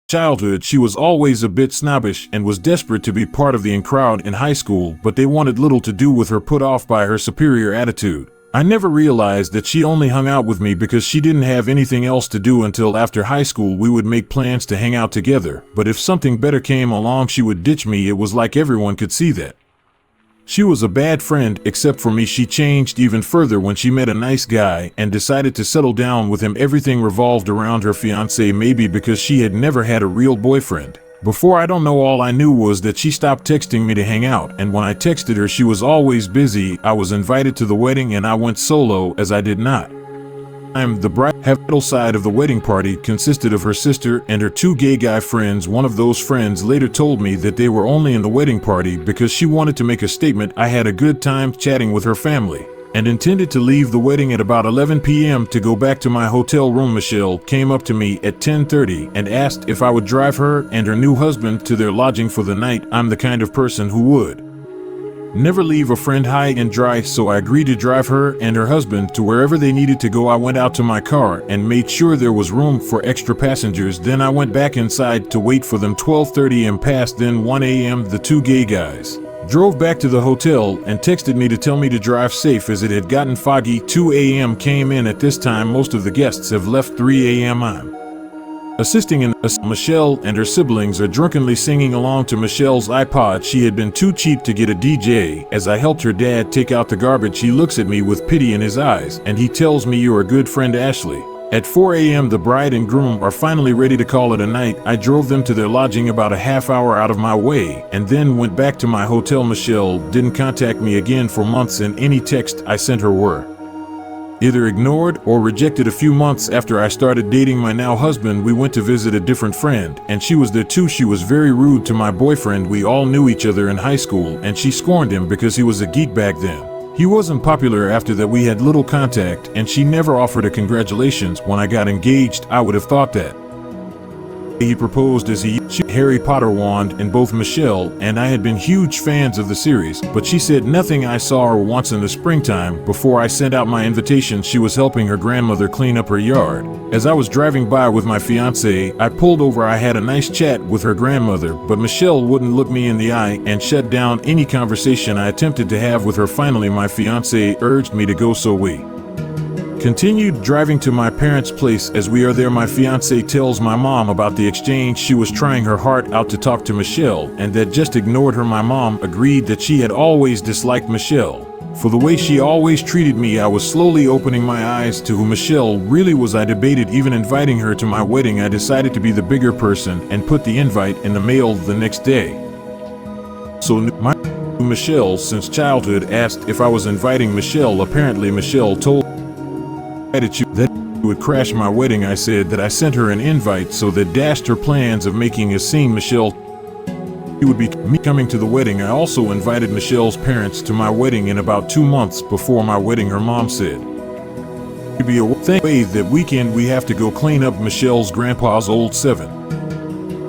childhood, she was always a bit snobbish and was desperate to be part of the crowd in high school, but they wanted little to do with her, put off by her superior attitude. I never realized that she only hung out with me because she didn't have anything else to do until after high school. We would make plans to hang out together, but if something better came along she would ditch me. It was like everyone could see that. She was a bad friend, except for me. She changed even further when she met a nice guy and decided to settle down with him. Everything revolved around her fiancé, maybe because she had never had a real boyfriend. Before, I don't know, all I knew was that she stopped texting me to hang out, and when I texted her she was always busy. I was invited to the wedding and I went solo, as I did not. The bride side of the wedding party consisted of her sister and her two gay guy friends. One of those friends later told me that they were only in the wedding party because she wanted to make a statement. I had a good time chatting with her family and intended to leave the wedding at about 11 p.m. to go back to my hotel room. Michelle came up to me at 10:30 and asked if I would drive her and her new husband to their lodging for the night. I'm the kind of person who would never leave a friend high and dry, so I agreed to drive her and her husband to wherever they needed to go. I went out to my car and made sure there was room for extra passengers. Then I went back inside to wait for them. 12:30 am passed, then 1 a.m. The two gay guys drove back to the hotel and texted me to tell me to drive safe as it had gotten foggy. 2 a.m. came in. At this time most of the guests have left. 3 a.m. I'm assisting in Michelle and her siblings are drunkenly singing along to Michelle's iPod. She had been too cheap to get a DJ. As I helped her dad take out the garbage, he looks at me with pity in his eyes and he tells me, "You're a good friend, Ashley." At 4 a.m. the bride and groom are finally ready to call it a night. I drove them to their lodging about a half hour out of my way and then went back to my hotel. Michelle didn't contact me again for months, and any text I sent her were either ignored or rejected. A few months after I started dating my now husband, we went to visit a different friend, and she was there too. She was very rude to my boyfriend. We all knew each other in high school, and she scorned him because he was a geek back then. He wasn't popular. After that we had little contact, and she never offered a congratulations. When I got engaged, I would have thought that he proposed as he used Harry Potter wand, and both Michelle and I had been huge fans of the series, but she said nothing. I saw her once in the springtime before I sent out my invitation. She was helping her grandmother clean up her yard. As I was driving by with my fiance, I pulled over. I had a nice chat with her grandmother, but Michelle wouldn't look me in the eye and shut down any conversation I attempted to have with her. Finally my fiance urged me to go, so we continued driving to my parents' place. As we are there, my fiance tells my mom about the exchange. She was trying her heart out to talk to Michelle and that just ignored her. My mom agreed that she had always disliked Michelle for the way she always treated me. I was slowly opening my eyes to who Michelle really was. I debated even inviting her to my wedding. I decided to be the bigger person and put the invite in the mail the next day. So my Michelle since childhood asked if I was inviting Michelle. Apparently Michelle told that you would crash my wedding. I said that I sent her an invite, so that dashed her plans of making a scene. Michelle would be me coming to the wedding. I also invited Michelle's parents to my wedding. In about 2 months before my wedding, her mom said, "It'd be a way that weekend we have to go clean up Michelle's grandpa's old 7.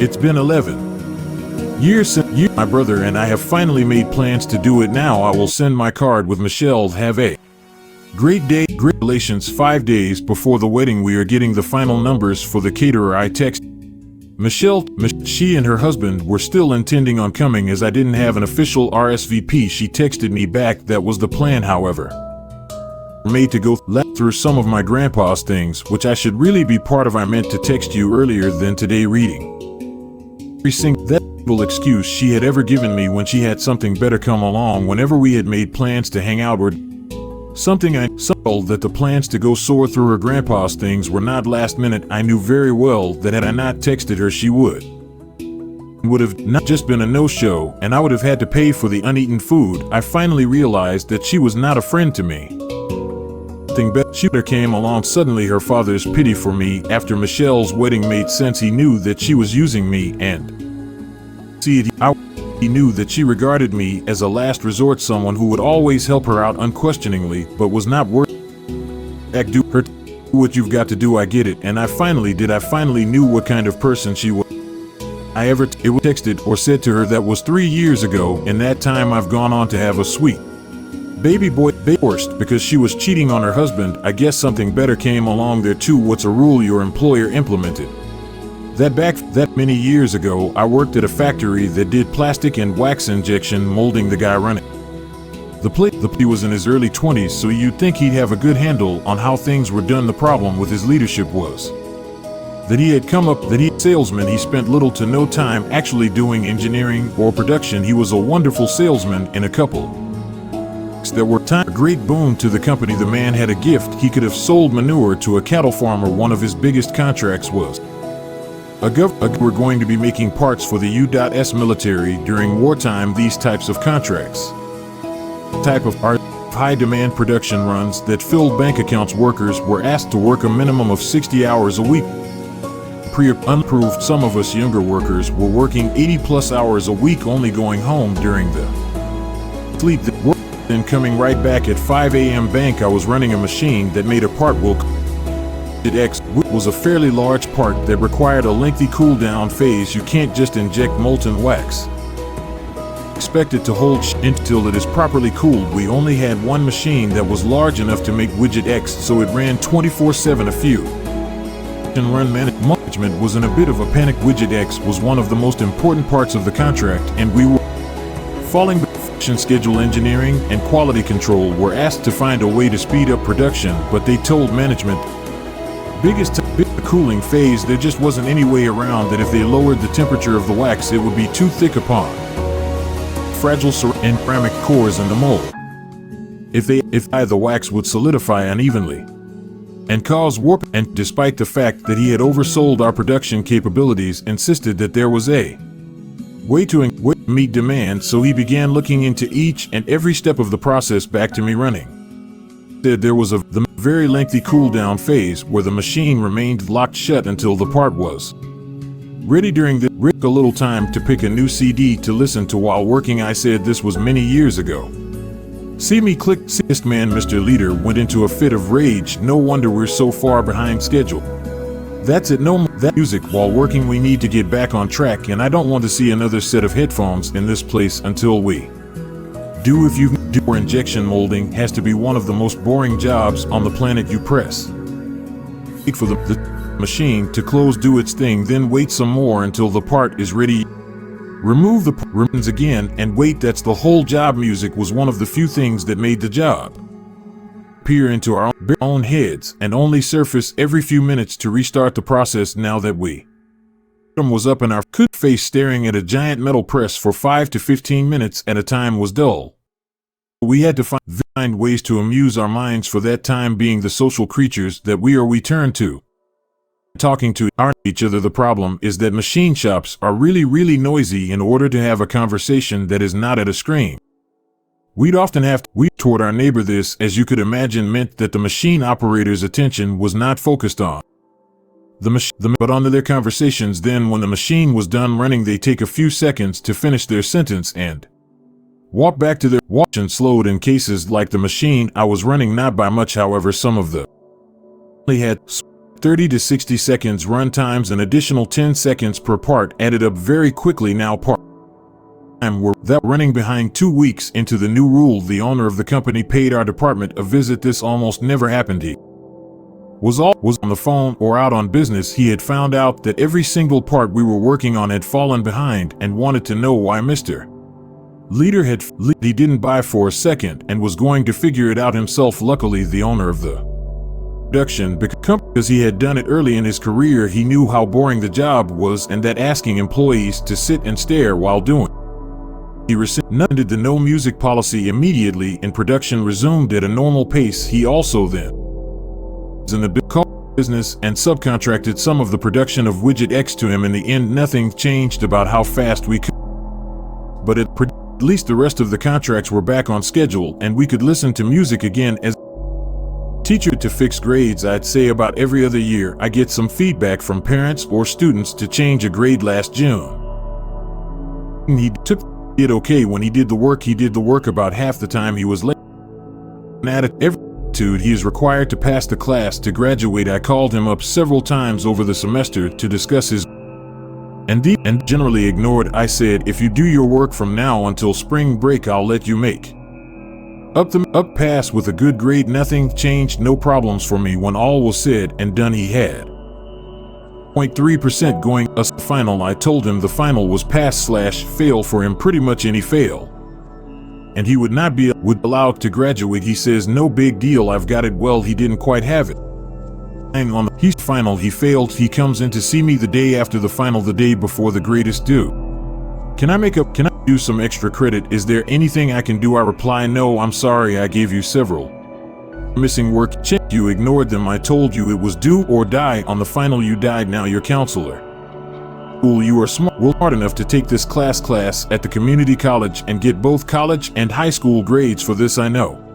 It's been 11 years since my brother and I have finally made plans to do it now. I will send my card with Michelle. Have a great day. Great relations." 5 days before the wedding, we are getting the final numbers for the caterer. I text Michelle. She and her husband were still intending on coming as I didn't have an official RSVP. She texted me back that was the plan. However, made to go through some of my grandpa's things, which I should really be part of. I meant to text you earlier than today. Reading every single excuse she had ever given me when she had something better come along. Whenever we had made plans to hang out or something, I saw that the plans to go soar through her grandpa's things were not last minute. I knew very well that had I not texted her, she would have not just been a no-show, and I would have had to pay for the uneaten food. I finally realized that she was not a friend to me. Something better came along. Suddenly her father's pity for me after Michelle's wedding made sense. He knew that she was using me, and he knew that she regarded me as a last resort, someone who would always help her out unquestioningly, but was not worth it. Do what you've got to do. I get it. And I finally did. I finally knew what kind of person she was. I ever texted or said to her. That was 3 years ago. In that time I've gone on to have a sweet baby boy, divorced because she was cheating on her husband. I guess something better came along there too. What's a rule your employer implemented that many years ago, I worked at a factory that did plastic and wax injection molding the guy running. He was in his early 20s, so you'd think he'd have a good handle on how things were done. The problem with his leadership was that he salesman. He spent little to no time actually doing engineering or production. He was a wonderful salesman in a couple that were a great boon to the company. The man had a gift. He could have sold manure to a cattle farmer. One of his biggest contracts was we're going to be making parts for the U.S. military during wartime. These types of contracts are high-demand production runs that filled bank accounts. Workers were asked to work a minimum of 60 hours a week. Unapproved, some of us younger workers were working 80-plus hours a week, only going home during the sleep that work and coming right back at 5 a.m. Bank. I was running a machine that made a part X was a fairly large part that required a lengthy cool-down phase. You can't just inject molten wax. Expect it to hold until it is properly cooled. We only had one machine that was large enough to make widget X, so it ran 24/7. A few run management was in a bit of a panic. Widget X was one of the most important parts of the contract, and we were falling. Schedule engineering and quality control were asked to find a way to speed up production, but they told management the cooling phase, there just wasn't any way around that. If they lowered the temperature of the wax, it would be too thick upon fragile ceramic cores in the mold. If the wax would solidify unevenly and cause warp. And despite the fact that he had oversold our production capabilities, insisted that there was a way to meet demand, so he began looking into each and every step of the process. Back to me running. There was the very lengthy cool-down phase where the machine remained locked shut until the part was ready. During this, a little time to pick a new CD to listen to while working. I said this was many years ago. See me click. Man, Mr. Leader went into a fit of rage. No wonder we're so far behind schedule. That's it. No that music while working. We need to get back on track, and I don't want to see another set of headphones in this place until we do. If you do, injection molding has to be one of the most boring jobs on the planet. You press wait for the machine to close, do its thing, then wait some more until the part is ready. Remove the ribbons again and wait. That's the whole job. Music was one of the few things that made the job peer into our own heads and only surface every few minutes to restart the process. Now that we was up in our face, staring at a giant metal press for 5 to 15 minutes at a time was dull. We had to find ways to amuse our minds, for that time being the social creatures that we turned to talking to each other. The problem is that machine shops are really noisy. In order to have a conversation that is not at a scream, we'd often have to weep toward our neighbor. This, as you could imagine, meant that the machine operator's attention was not focused on but on their conversations. Then when the machine was done running, they take a few seconds to finish their sentence and walk back to their watch. And slowed in cases like the machine I was running, not by much. However, some of the only had 30 to 60 seconds run times. An additional 10 seconds per part added up very quickly. Now part time were running behind. 2 weeks into the new rule, the owner of the company paid our department a visit. This almost never happened. He was on the phone or out on business. He had found out that every single part we were working on had fallen behind and wanted to know why. Mr. Leader he didn't buy for a second and was going to figure it out himself. Luckily, the owner of the production, because he had done it early in his career, he knew how boring the job was and that asking employees to sit and stare while doing he rescinded the no music policy immediately, and production resumed at a normal pace. He also then was in the business and subcontracted some of the production of Widget X to him. In the end, nothing changed about how fast we could, but at least the rest of the contracts were back on schedule and we could listen to music again. As teacher to fix grades, I'd say about every other year I get some feedback from parents or students to change a grade. Last June, he did okay. When he did the work about half the time he was late. He is required to pass the class to graduate. I called him up several times over the semester to discuss his and generally ignored. I said, if you do your work from now until spring break, I'll let you make up pass with a good grade. Nothing changed, no problems for me. When all was said and done, he had 0.3% going a final. I told him the final was pass/fail for him, pretty much any fail. And he would not be allowed to graduate. He says, no big deal, I've got it. Well, he didn't quite have it. And on the final, he failed. He comes in to see me the day after the final, the day before the grade is due. Can I do some extra credit? Is there anything I can do? I reply, no, I'm sorry, I gave you several missing work. Check, you ignored them. I told you it was do or die. On the final you died. Now you're counselor. Well, you are smart enough to take this class at the community college and get both college and high school grades for this, I know.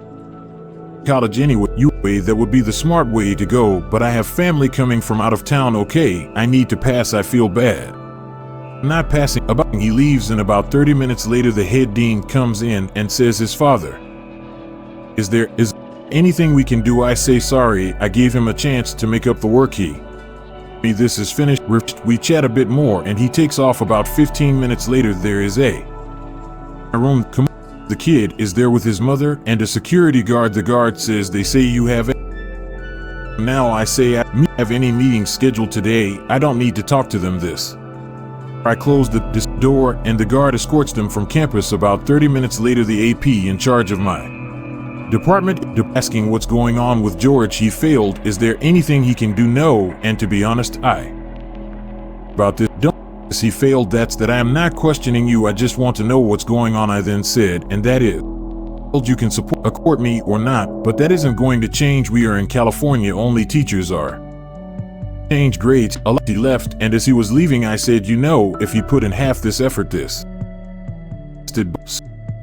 College anyway, that would be the smart way to go, but I have family coming from out of town. Okay, I need to pass. I feel bad. I'm not passing. He leaves, and about 30 minutes later the head dean comes in and says his father. Is there anything we can do? I say, sorry, I gave him a chance to make up the work. This is finished. We chat a bit more and he takes off. About 15 minutes later there is a room. The kid is there with his mother and a security guard. The guard says, they say you have it. Now I say, I have any meetings scheduled today. I don't need to talk to them. I close the door and the guard escorts them from campus. About 30 minutes later the AP in charge of my department asking what's going on with George. He failed. Is there anything he can do? No, and to be honest, about this, he failed. That's that. I am not questioning you. I just want to know what's going on. I then said, and that is, you can support me or not, but that isn't going to change. We are in California. Only teachers are change grades. He left, and as he was leaving I said, you know, if he put in half this effort, this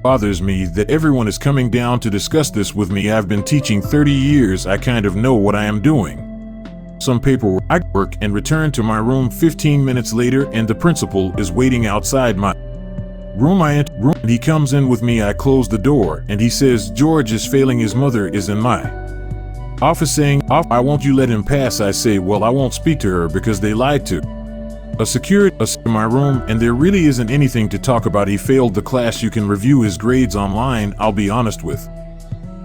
bothers me that everyone is coming down to discuss this with me. I've been teaching 30 years. I kind of know what I am doing. Some paperwork. I work and return to my room 15 minutes later and the principal is waiting outside my room. I enter room. He comes in with me. I close the door and he says, George is failing. His mother is in my office saying, I won't you let him pass. I say, well, I won't speak to her because they lied to a security in my room, and there really isn't anything to talk about. He failed the class. You can review his grades online. I'll be honest with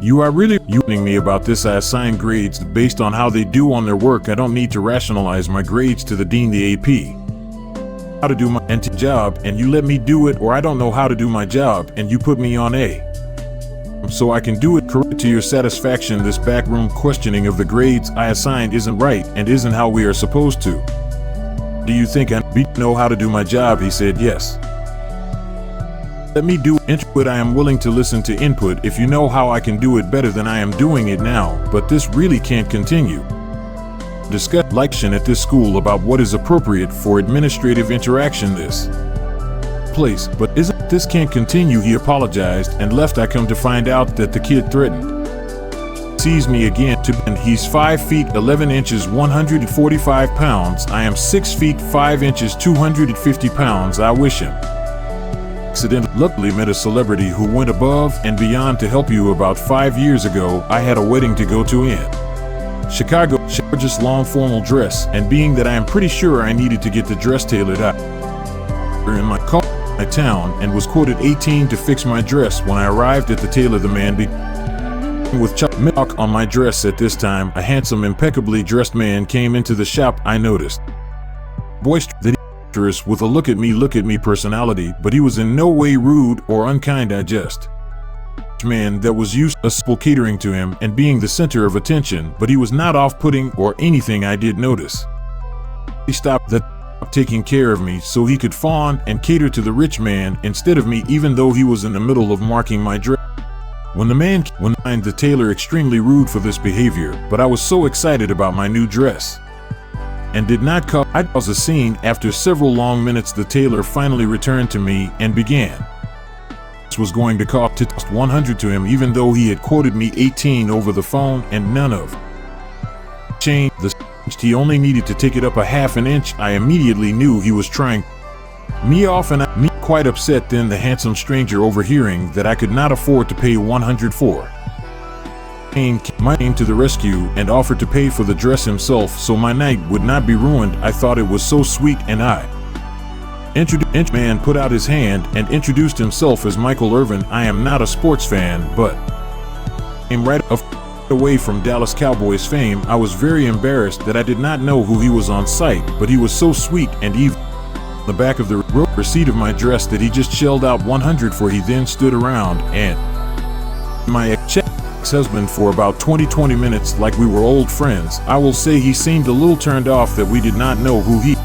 you, are really using me about this. I assign grades based on how they do on their work. I don't need to rationalize my grades to the dean, the AP. How to do my job, and you let me do it, or I don't know how to do my job, and you put me on so I can do it correct to your satisfaction. This backroom questioning of the grades I assigned isn't right and isn't how we are supposed to. Do you think I know how to do my job? He said, yes. Let me do input. I am willing to listen to input if you know how I can do it better than I am doing it now, but this really can't continue. Discuss election at this school about what is appropriate for administrative interaction this place, but this can't continue. He apologized and left. I come to find out that the kid threatened sees me again and he's 5 feet 11 inches 145 pounds. I am 6 feet 5 inches 250 pounds. I wish him luckily met a celebrity who went above and beyond to help you. About 5 years ago I had a wedding to go to in Chicago. Gorgeous long formal dress, and being that I am pretty sure I needed to get the dress tailored out in my town and was quoted 18 to fix my dress. When I arrived at the tailor, the man with chalk on my dress. At this time a handsome, impeccably dressed man came into the shop. I noticed boisterous with a look at me personality, but he was in no way rude or unkind. I just man that was used to catering to him and being the center of attention, but he was not off-putting or anything. I did notice he stopped taking care of me so he could fawn and cater to the rich man instead of me, even though he was in the middle of marking my dress. When the tailor extremely rude for this behavior, but I was so excited about my new dress and did not cause a scene. After several long minutes the tailor finally returned to me and began. This was going to cost 100 to him, even though he had quoted me 18 over the phone and none of change. He only needed to take it up a half an inch. I immediately knew he was trying me off, and me quite upset. Then the handsome stranger, overhearing that I could not afford to pay 100 for came to the rescue and offered to pay for the dress himself so my night would not be ruined. I thought it was so sweet, and I man put out his hand and introduced himself as Michael Irvin. I am not a sports fan, but I'm right of Away from Dallas Cowboys fame, I was very embarrassed that I did not know who he was on sight, but he was so sweet and even the back of the receipt of my dress that he just shelled out $100 for. He then stood around and my ex-husband for about 20 minutes like we were old friends. I will say he seemed a little turned off that we did not know who he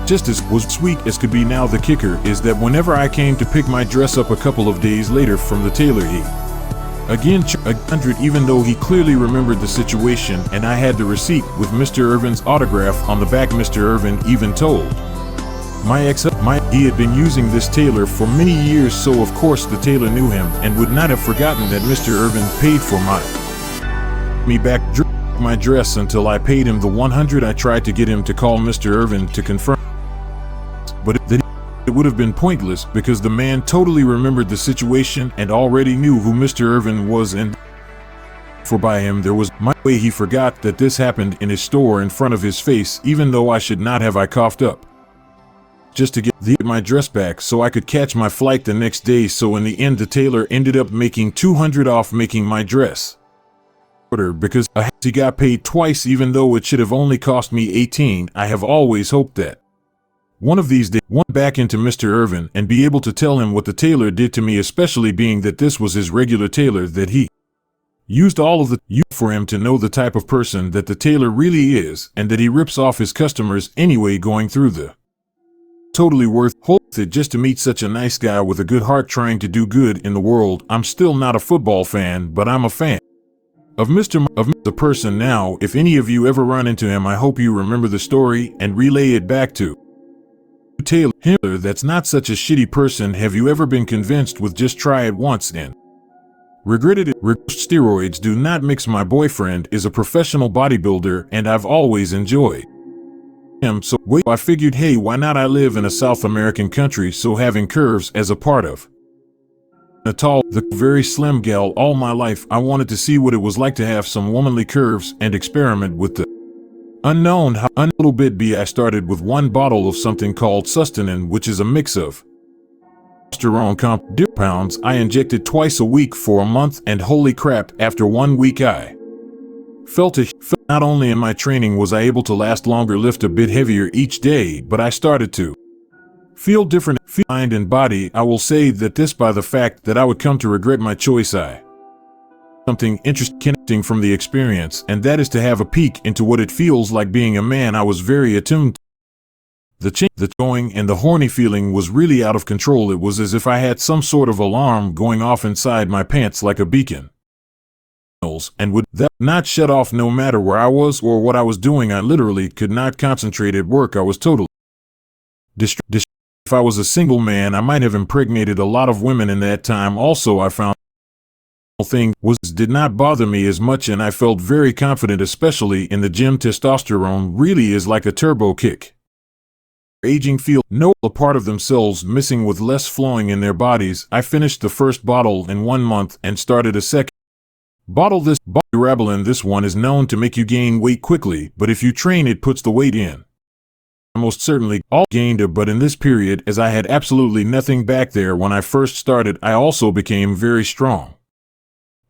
just as was sweet as could be. Now the kicker is that whenever I came to pick my dress up a couple of days later from the tailor, he again $100, even though he clearly remembered the situation and I had the receipt with Mr. Irvin's autograph on the back. Mr. Irvin even told he had been using this tailor for many years, so of course the tailor knew him and would not have forgotten that Mr. Irvin paid for me back my dress until I paid him the $100. I tried to get him to call Mr. Irvin to confirm, but it would have been pointless because the man totally remembered the situation and already knew who Mr. Irvin was, and for by him there was my way. He forgot that this happened in his store in front of his face, even though I should not have. I coughed up just to get my dress back so I could catch my flight the next day. So in the end the tailor ended up making $200 off making my dress because he got paid twice, even though it should have only cost me $18. I have always hoped that one of these days one back into Mr. Irvin and be able to tell him what the tailor did to me, especially being that this was his regular tailor, that he used all of the for him to know the type of person that the tailor really is and that he rips off his customers anyway. Going through the totally worth it just to meet such a nice guy with a good heart trying to do good in the world. I'm still not a football fan, but I'm a fan of the person. Now, if any of you ever run into him, I hope you remember the story and relay it back to Taylor. That's not such a shitty person. Have you ever been convinced with just try it once and regretted it? Steroids do not mix. My boyfriend is a professional bodybuilder and I've always enjoyed him, so I figured, hey, why not? I live in a South American country, so having curves as a part of a tall, very slim gal all my life, I wanted to see what it was like to have some womanly curves and experiment with the unknown. How a little bit I started with one bottle of something called Sustanin, which is a mix of testosterone compounds. I injected twice a week for a month, and holy crap, after 1 week I felt not only in my training was I able to last longer, lift a bit heavier each day, but I started to feel different, mind and body. I will say that this by the fact that I would come to regret my choice. Something interesting from the experience, and that is to have a peek into what it feels like being a man. I was very attuned to the going, and the horny feeling was really out of control. It was as if I had some sort of alarm going off inside my pants like a beacon, and would that not shut off no matter where I was or what I was doing. I literally could not concentrate at work. I was totally distracted. If I was a single man, I might have impregnated a lot of women in that time. Also, I found thing did not bother me as much, and I felt very confident, especially in the gym. Testosterone really is like a turbo kick. Aging feel no a part of themselves missing with less flowing in their bodies. I finished the first bottle in 1 month and started a second bottle. This Durabulin, this one is known to make you gain weight quickly, but if you train it puts the weight in. Most certainly all gained it, but in this period, as I had absolutely nothing back there when I first started, I also became very strong.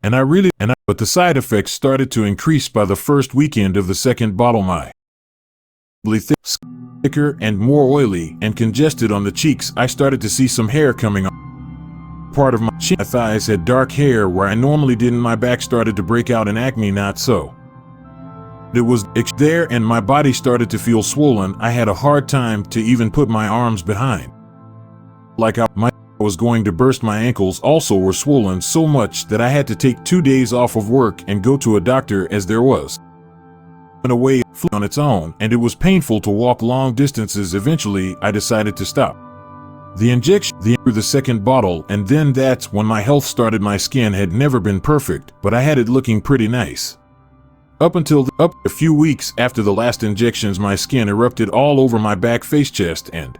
But the side effects started to increase by the first weekend of the second bottle. My thicker and more oily and congested on the cheeks. I started to see some hair coming on part of my chin. My thighs had dark hair where I normally didn't. My back started to break out in acne, not so. It was there, and my body started to feel swollen. I had a hard time to even put my arms behind. Like I was going to burst. My ankles also were swollen so much that I had to take 2 days off of work and go to a doctor, as there was in a way on its own, and it was painful to walk long distances. Eventually, I decided to stop the injection through the second bottle, and then that's when my health started. My skin had never been perfect, but I had it looking pretty nice. Up until a few weeks after the last injections, my skin erupted all over my back, face, chest, and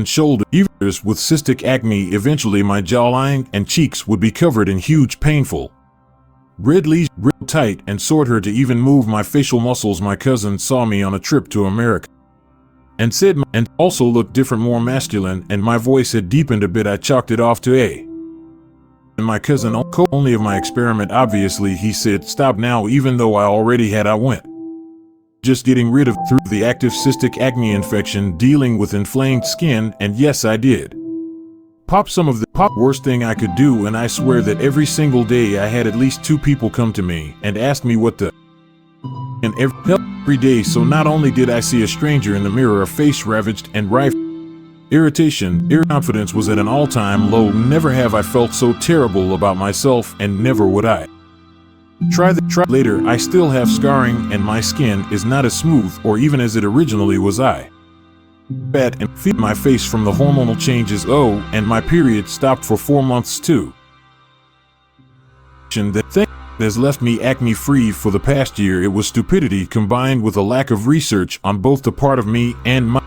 shoulder, ears with cystic acne. Eventually, my jawline and cheeks would be covered in huge, painful red lesions, real tight and sore her to even move my facial muscles. My cousin saw me on a trip to America and said, and also looked different, more masculine, and my voice had deepened a bit. I chalked it off to And my cousin only of my experiment. Obviously, he said, stop now, even though I already had. I went. Just getting rid of through the active cystic acne infection, dealing with inflamed skin, and yes, I did. Pop some of the worst thing I could do, and I swear that every single day I had at least 2 people come to me and ask me what the and every day. So not only did I see a stranger in the mirror, a face ravaged and rife irritation, confidence was at an all-time low. Never have I felt so terrible about myself, and never would I. Try later. I still have scarring, and my skin is not as smooth or even as it originally was. I fat and feed my face from the hormonal changes. Oh, and my period stopped for 4 months too. That thing has left me acne free for the past year. It was stupidity combined with a lack of research on both the part of me and my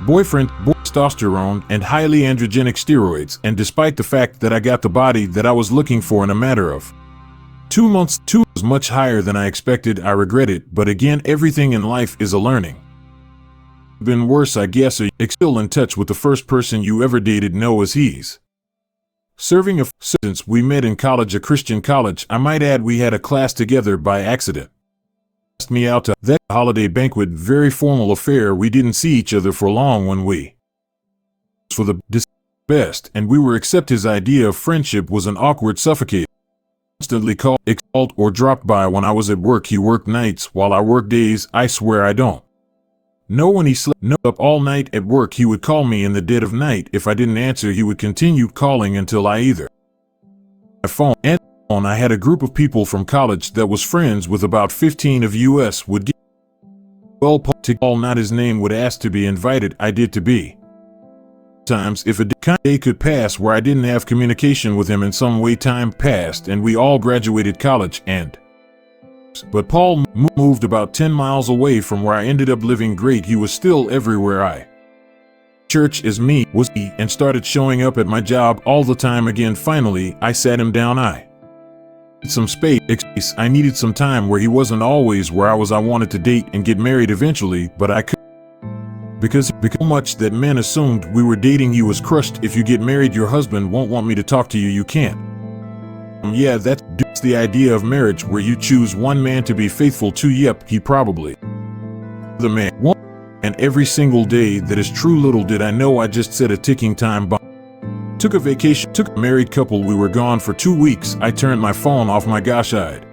boyfriend, testosterone and highly androgenic steroids, and despite the fact that I got the body that I was looking for in a matter of 2 months, was much higher than I expected. I regret it, but again, everything in life is a learning. Been worse, I guess. Are you still in touch with the first person you ever dated? No, as he's serving a sentence. We met in college, a Christian college. I might add, we had a class together by accident. Asked me out to that holiday banquet, very formal affair. We didn't see each other for long when we for the best, and we were accept. His idea of friendship was an awkward suffocate. Constantly called or dropped by when I was at work. He worked nights while I worked days. I swear I don't know when he slept. Up all night at work. He would call me in the dead of night. If I didn't answer, he would continue calling until I either my phone and on. I had a group of people from college that was friends with about 15 of us would get well to call. Not his name would ask to be invited. I did to be. Times if a day could pass where I didn't have communication with him in some way. Time passed and we all graduated college, and but Paul moved about 10 miles away from where I ended up living. Great, he was still everywhere. I church as me was he, and started showing up at my job all the time again. Finally, I sat him down. I needed some space. I needed some time where he wasn't always where I was. I wanted to date and get married eventually, but I couldn't. Because so much that men assumed we were dating. He was crushed. If you get married, your husband won't want me to talk to you. You can't. Yeah, that's the idea of marriage, where you choose one man to be faithful to. Yep, he probably the man. And every single day that is true. Little did I know I just set a ticking time bomb. Took a vacation. Took a married couple. We were gone for 2 weeks. I turned my phone off. My gosh, I'd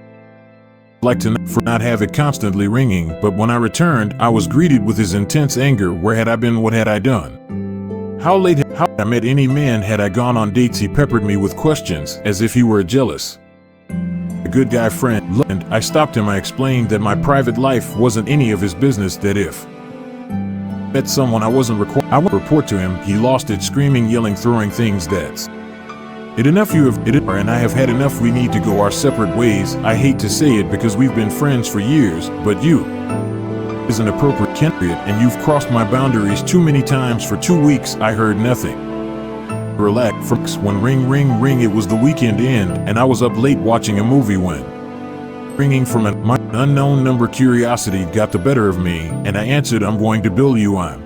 like to not have it constantly ringing, but when I returned, I was greeted with his intense anger. Where had I been? What had I done? How late had I met any man? Had I gone on dates? He peppered me with questions as if he were jealous. A good guy friend, and I stopped him. I explained that my private life wasn't any of his business, that if I met someone I wasn't required, I would report to him. He lost it, screaming, yelling, throwing things. That's it enough. You have it, and I have had enough. We need to go our separate ways. I hate to say it because we've been friends for years, but you isn't appropriate, and you've crossed my boundaries too many times. For 2 weeks, I heard nothing. Relax. When ring, ring, ring, it was the weekend end, and I was up late watching a movie when ringing from my unknown number. Curiosity got the better of me, and I answered, I'm going to bill you. I'm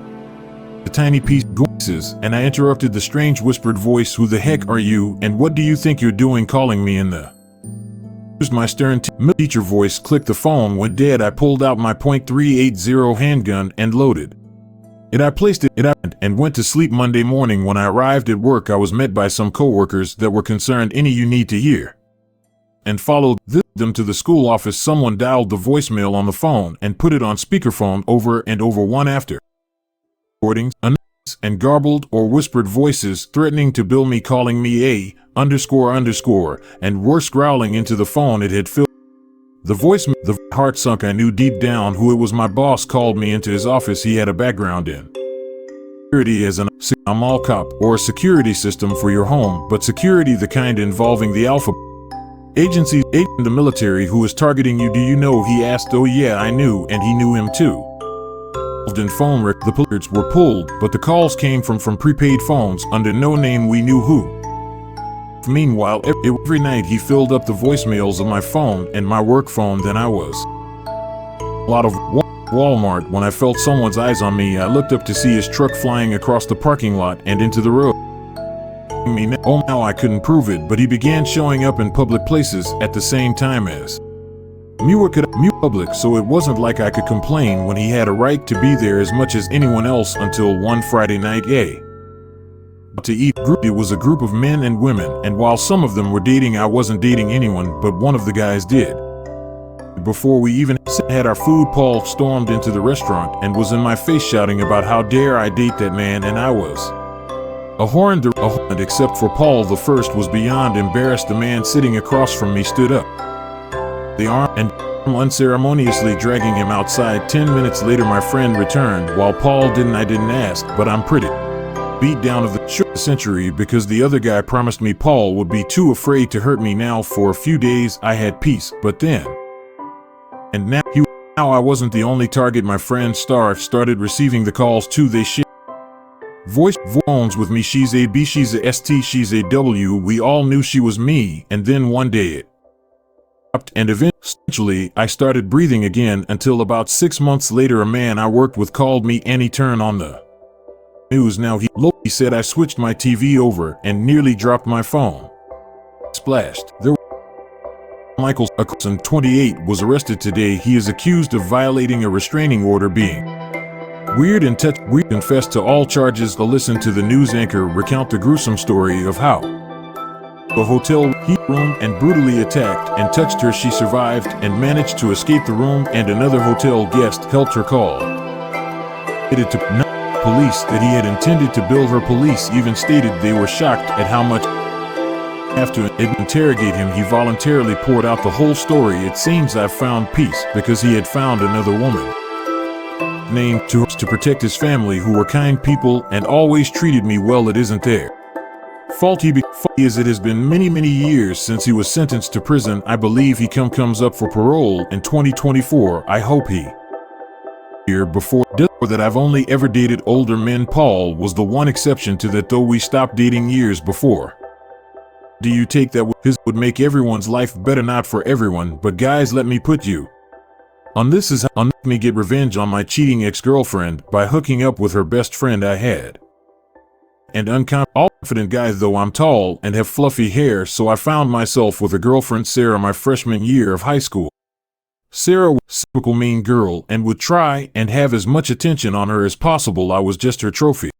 a tiny piece of voices, and I interrupted the strange whispered voice. Who the heck are you, and what do you think you're doing calling me in the my stern teacher voice? Clicked. The phone went dead. I pulled out my .380 handgun and loaded it. I placed it and went to sleep. Monday morning when I arrived at work, I was met by some coworkers that were concerned. Any you need to hear, and followed them to the school office. Someone dialed the voicemail on the phone and put it on speakerphone over and over. One after recordings, and garbled or whispered voices threatening to bill me, calling me a __, and worse, growling into the phone. It had filled the voice. The heart sunk. I knew deep down who it was. My boss called me into his office. He had a background in security as a mall cop, or a security system for your home, but security the kind involving the alpha agencies, the military who was targeting you. Do you know? He asked. Oh yeah, I knew, and he knew him too. In phone wreck, the police were pulled, but the calls came from prepaid phones under no name. We knew who. Meanwhile, every night he filled up the voicemails of my phone and my work phone. Then I was a lot of Walmart. When I felt someone's eyes on me, I looked up to see his truck flying across the parking lot and into the road. me now. Oh, now I couldn't prove it, but he began showing up in public places at the same time as me public, so it wasn't like I could complain when he had a right to be there as much as anyone else until one Friday night, to eat. It was a group of men and women, and while some of them were dating, I wasn't dating anyone, but one of the guys did. Before we even had our food, Paul stormed into the restaurant and was in my face shouting about how dare I date that man, and I was a horn, except for Paul. The first was beyond embarrassed. The man sitting across from me stood up, the arm, and unceremoniously dragging him outside. 10 minutes later my friend returned. While Paul didn't, I didn't ask, but I'm pretty beat down of the century because the other guy promised me Paul would be too afraid to hurt me. Now for a few days I had peace, but then and now I wasn't the only target. My friend Star started receiving the calls too. They shared voice phones with me. She's a B, she's a ST, she's a W. We all knew she was me, and then one day it stopped, and eventually I started breathing again until about 6 months later a man I worked with called me and he turned on the news. Now he said I switched my TV over and nearly dropped my phone. Splashed. There Michael, a person 28, was arrested today. He is accused of violating a restraining order, being weird and we confessed to all charges. Listen to the news anchor recount the gruesome story of how the hotel heat room and brutally attacked and touched her. She survived and managed to escape the room, and another hotel guest helped her call it to police that he had intended to bill her. Police even stated they were shocked at how much. After interrogate him, he voluntarily poured out the whole story. It seems I've found peace because he had found another woman named to protect his family, who were kind people and always treated me well. It isn't their fault as it has been many years since he was sentenced to prison. I believe he comes up for parole in 2024. I hope he here before that. I've only ever dated older men. Paul was the one exception to that, though we stopped dating years before. Do you take that his would make everyone's life better? Not for everyone, but guys, let me put you on this is on me get revenge on my cheating ex-girlfriend by hooking up with her best friend I had. And confident guy, though I'm tall and have fluffy hair, so I found myself with a girlfriend, Sarah, my freshman year of high school. Sarah was a typical mean girl and would try and have as much attention on her as possible. I was just her trophy.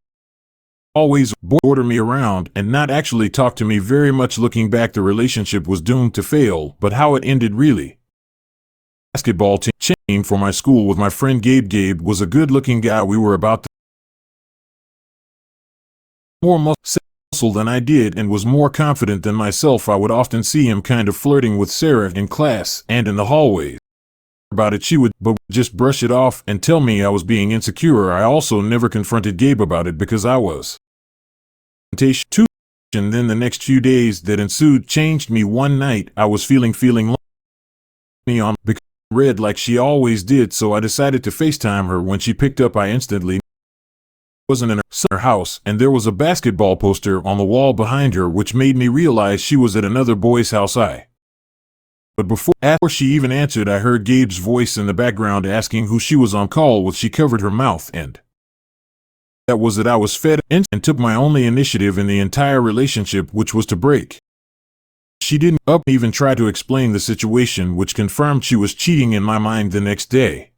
Always order me around and not actually talk to me very much. Looking back, the relationship was doomed to fail, but how it ended really. Basketball team for my school with my friend Gabe. Gabe was a good-looking guy. We were about more muscle than I did and was more confident than myself. I would often see him kind of flirting with Sarah in class and in the hallways. About it, she would just brush it off and tell me I was being insecure. I also never confronted Gabe about it because I was too. And then the next few days that ensued changed me. One night I was feeling lonely on red like she always did, so I decided to FaceTime her. When she picked up, I instantly wasn't in her house, and there was a basketball poster on the wall behind her, which made me realize she was at another boy's house. But before she even answered, I heard Gabe's voice in the background asking who she was on call with. She covered her mouth, and that was it. I was fed and took my only initiative in the entire relationship, which was to break. She didn't even try to explain the situation, which confirmed she was cheating in my mind. The next day,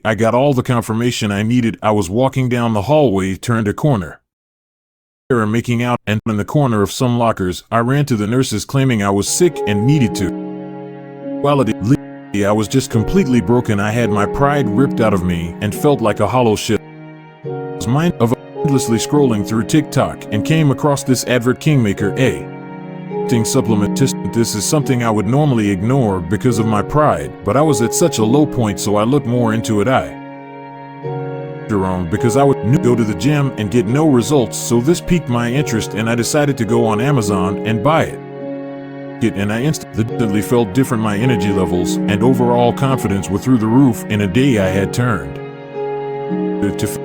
I got all the confirmation I needed. I was walking down the hallway, turned a corner, making out, and in the corner of some lockers. I ran to the nurses claiming I was sick and needed to. While I was just completely broken. I had my pride ripped out of me and felt like a hollow shell. I was mindlessly scrolling through TikTok and came across this advert, Kingmaker supplement. This is something I would normally ignore because of my pride, but I was at such a low point, so I looked more into it. Because I would go to the gym and get no results, so this piqued my interest and I decided to go on Amazon and buy it. And I instantly felt different. My energy levels and overall confidence were through the roof. In a day I had turned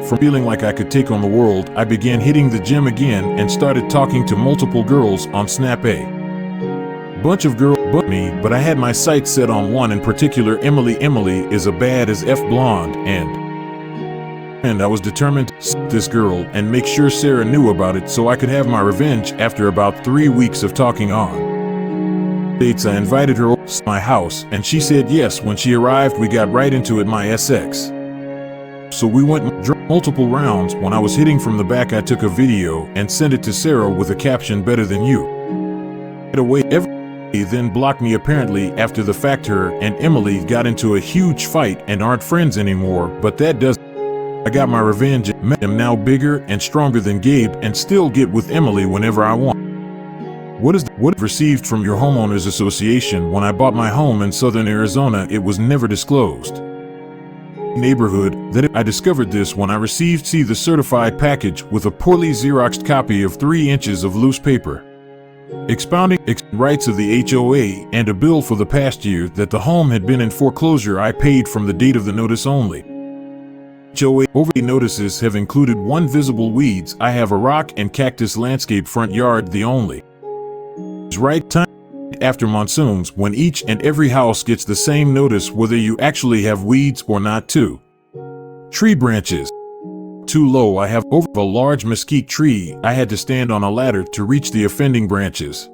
from feeling like I could take on the world. I began hitting the gym again and started talking to multiple girls on Snap. A bunch of girls but me, but I had my sights set on one in particular, Emily. Emily is a bad as F blonde, and And I was determined to see this girl and make sure Sarah knew about it so I could have my revenge. After about 3 weeks of talking on dates, I invited her over to my house, and she said yes. When she arrived, we got right into it, my SX. So we went multiple rounds. When I was hitting from the back, I took a video and sent it to Sarah with a caption, "Better than you." Right away, everybody then blocked me. Apparently, after the fact, her and Emily got into a huge fight and aren't friends anymore, but that doesn't. I got my revenge and am now bigger and stronger than Gabe and still get with Emily whenever I want. What I've received from your homeowners association? When I bought my home in southern Arizona, it was never disclosed. Neighborhood that I discovered this when I received the certified package with a poorly Xeroxed copy of 3 inches of loose paper expounding rights of the HOA and a bill for the past year that the home had been in foreclosure. I paid from the date of the notice only. HOA overlay notices have included 1 visible weeds. I have a rock and cactus landscape front yard, the only right time after monsoons, when each and every house gets the same notice whether you actually have weeds or not. 2 tree branches too low. I have over a large mesquite tree. I had to stand on a ladder to reach the offending branches.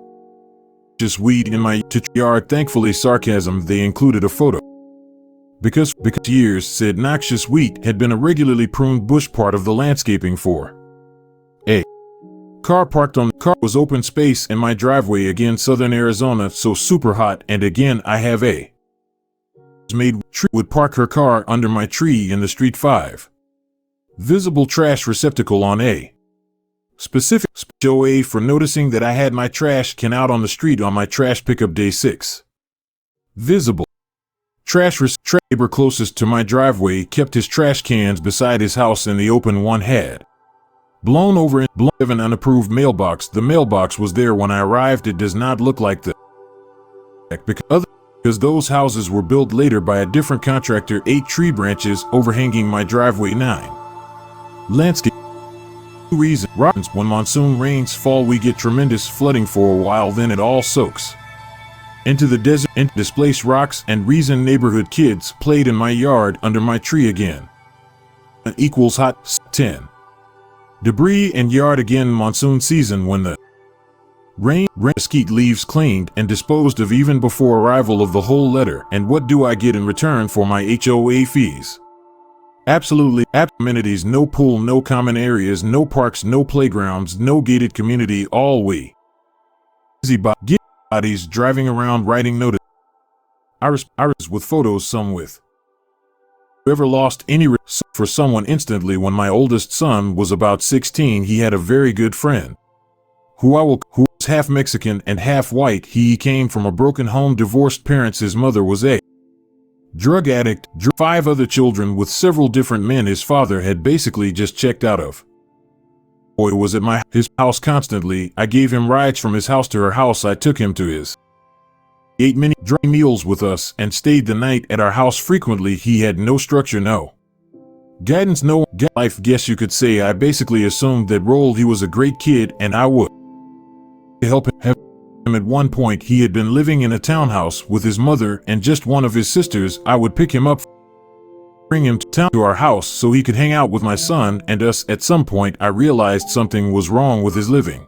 Just weed in my yard. Thankfully, sarcasm, they included a photo. Because years, said noxious wheat had been a regularly pruned bush part of the landscaping for a car parked on the car was open space in my driveway. Again, southern Arizona, so super hot. And again, I have a made tree would park her car under my tree in the street. 5 visible trash receptacle on a specific HOA for noticing that I had my trash can out on the street on my trash pickup day. 6 visible trash neighbor closest to my driveway kept his trash cans beside his house in the open. 1 had blown over in an unapproved mailbox. The mailbox was there when I arrived. It does not look like the because those houses were built later by a different contractor. 8 tree branches overhanging my driveway. 9 landscape reason when monsoon rains fall, we get tremendous flooding for a while, then it all soaks into the desert and displaced rocks. And reason neighborhood kids played in my yard under my tree again equals hot. 10 debris and yard again monsoon season, when the rain mesquite leaves cleaned and disposed of even before arrival of the whole letter. And what do I get in return for my HOA fees? Absolutely amenities. No pool, no common areas, no parks, no playgrounds, no gated community. All we busy bodies driving around writing notice. I was with photos, some with whoever lost any for someone instantly. When my oldest son was about 16, he had a very good friend who was half Mexican and half white. He came from a broken home, divorced parents. His mother was a drug addict. 5 other children with several different men. His father had basically just checked out of. Boy was at his house constantly. I gave him rides from his house to her house. I took him to his. He ate many dry meals with us and stayed the night at our house frequently. He had no structure, no guidance, no life. Guess you could say I basically assumed that role. He was a great kid and I would help him. At one point, he had been living in a townhouse with his mother and just one of his sisters. I would pick him up, bring him to our house so he could hang out with my son and us. At some point, I realized something was wrong with his living.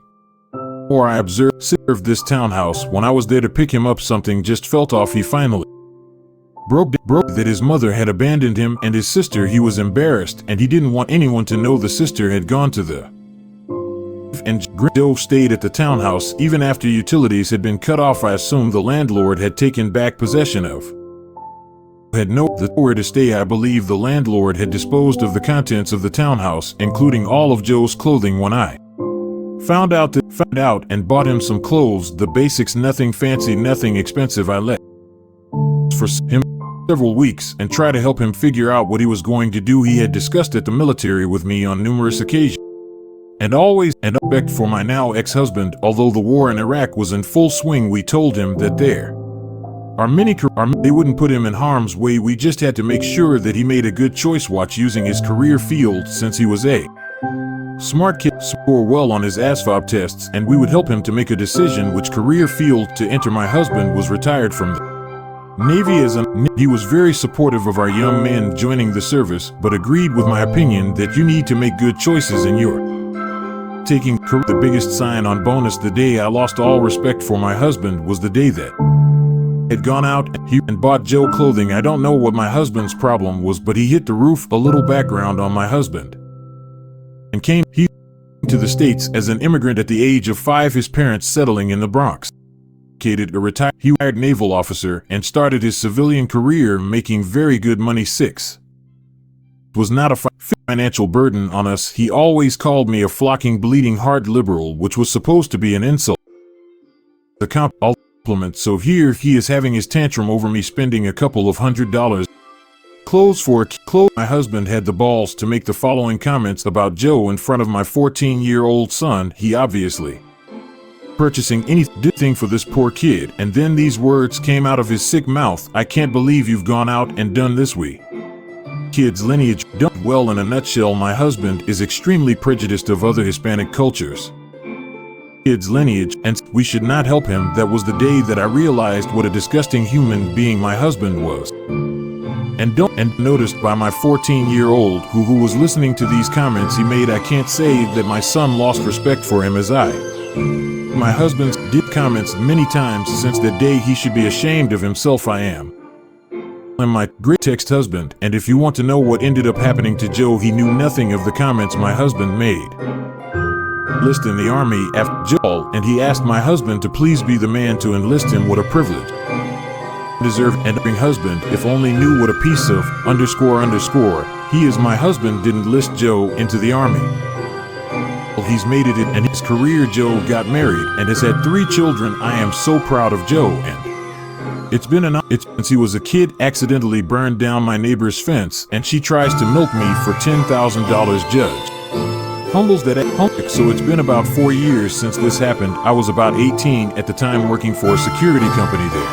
Or I observed this townhouse. When I was there to pick him up, something just felt off. He finally broke that his mother had abandoned him and his sister. He was embarrassed and he didn't want anyone to know the sister had gone to the and Joe stayed at the townhouse even after utilities had been cut off. I assumed the landlord had taken back possession of. Had nowhere to stay. I believe the landlord had disposed of the contents of the townhouse, including all of Joe's clothing. When I found out and bought him some clothes, the basics, nothing fancy, nothing expensive. I let for him several weeks and try to help him figure out what he was going to do. He had discussed at the military with me on numerous occasions. And always respect for my now ex-husband. Although the war in Iraq was in full swing, we told him that there are many they wouldn't put him in harm's way. We just had to make sure that he made a good choice. Watch using his career field, since he was a smart kid, score well on his ASVAB tests, and we would help him to make a decision which career field to enter. My husband was retired from the Navy as a he was very supportive of our young men joining the service, but agreed with my opinion that you need to make good choices in your taking career. The biggest sign on bonus the day I lost all respect for my husband was the day that had gone out and bought Joe clothing. I don't know what my husband's problem was, but he hit the roof. A little background on my husband. And came to the States as an immigrant at the age of 5, his parents settling in the Bronx. A retired naval officer and started his civilian career making very good money. 6 was not a financial burden on us. He always called me a flocking bleeding heart liberal, which was supposed to be an insult. The compliment. So here he is having his tantrum over me spending a couple of $100 clothes for clothes. My husband had the balls to make the following comments about Joe in front of my 14-year-old son. He obviously purchasing anything for this poor kid, and then these words came out of his sick mouth: "I can't believe you've gone out and done this. We kid's lineage don't." Well, in a nutshell, my husband is extremely prejudiced of other Hispanic cultures. Kid's lineage, and we should not help him. That was the day that I realized what a disgusting human being my husband was. And noticed by my 14-year-old who was listening to these comments he made. I can't say that my son lost respect for him as my husband's did comments many times since that day. He should be ashamed of himself. I am my great text husband, and if you want to know what ended up happening to Joe, he knew nothing of the comments my husband made. Enlist in the Army after Joe, and he asked my husband to please be the man to enlist him. What a privilege. Deserved and husband, if only knew what a piece of _ he is. My husband didn't list Joe into the Army. He's made it in his career. Joe got married and has had 3 children. I am so proud of Joe, and it's been since he was a kid. Accidentally burned down my neighbor's fence, and she tries to milk me for $10,000. Judge humbles that at so it's been about 4 years since this happened. I was about 18 at the time, working for a security company there.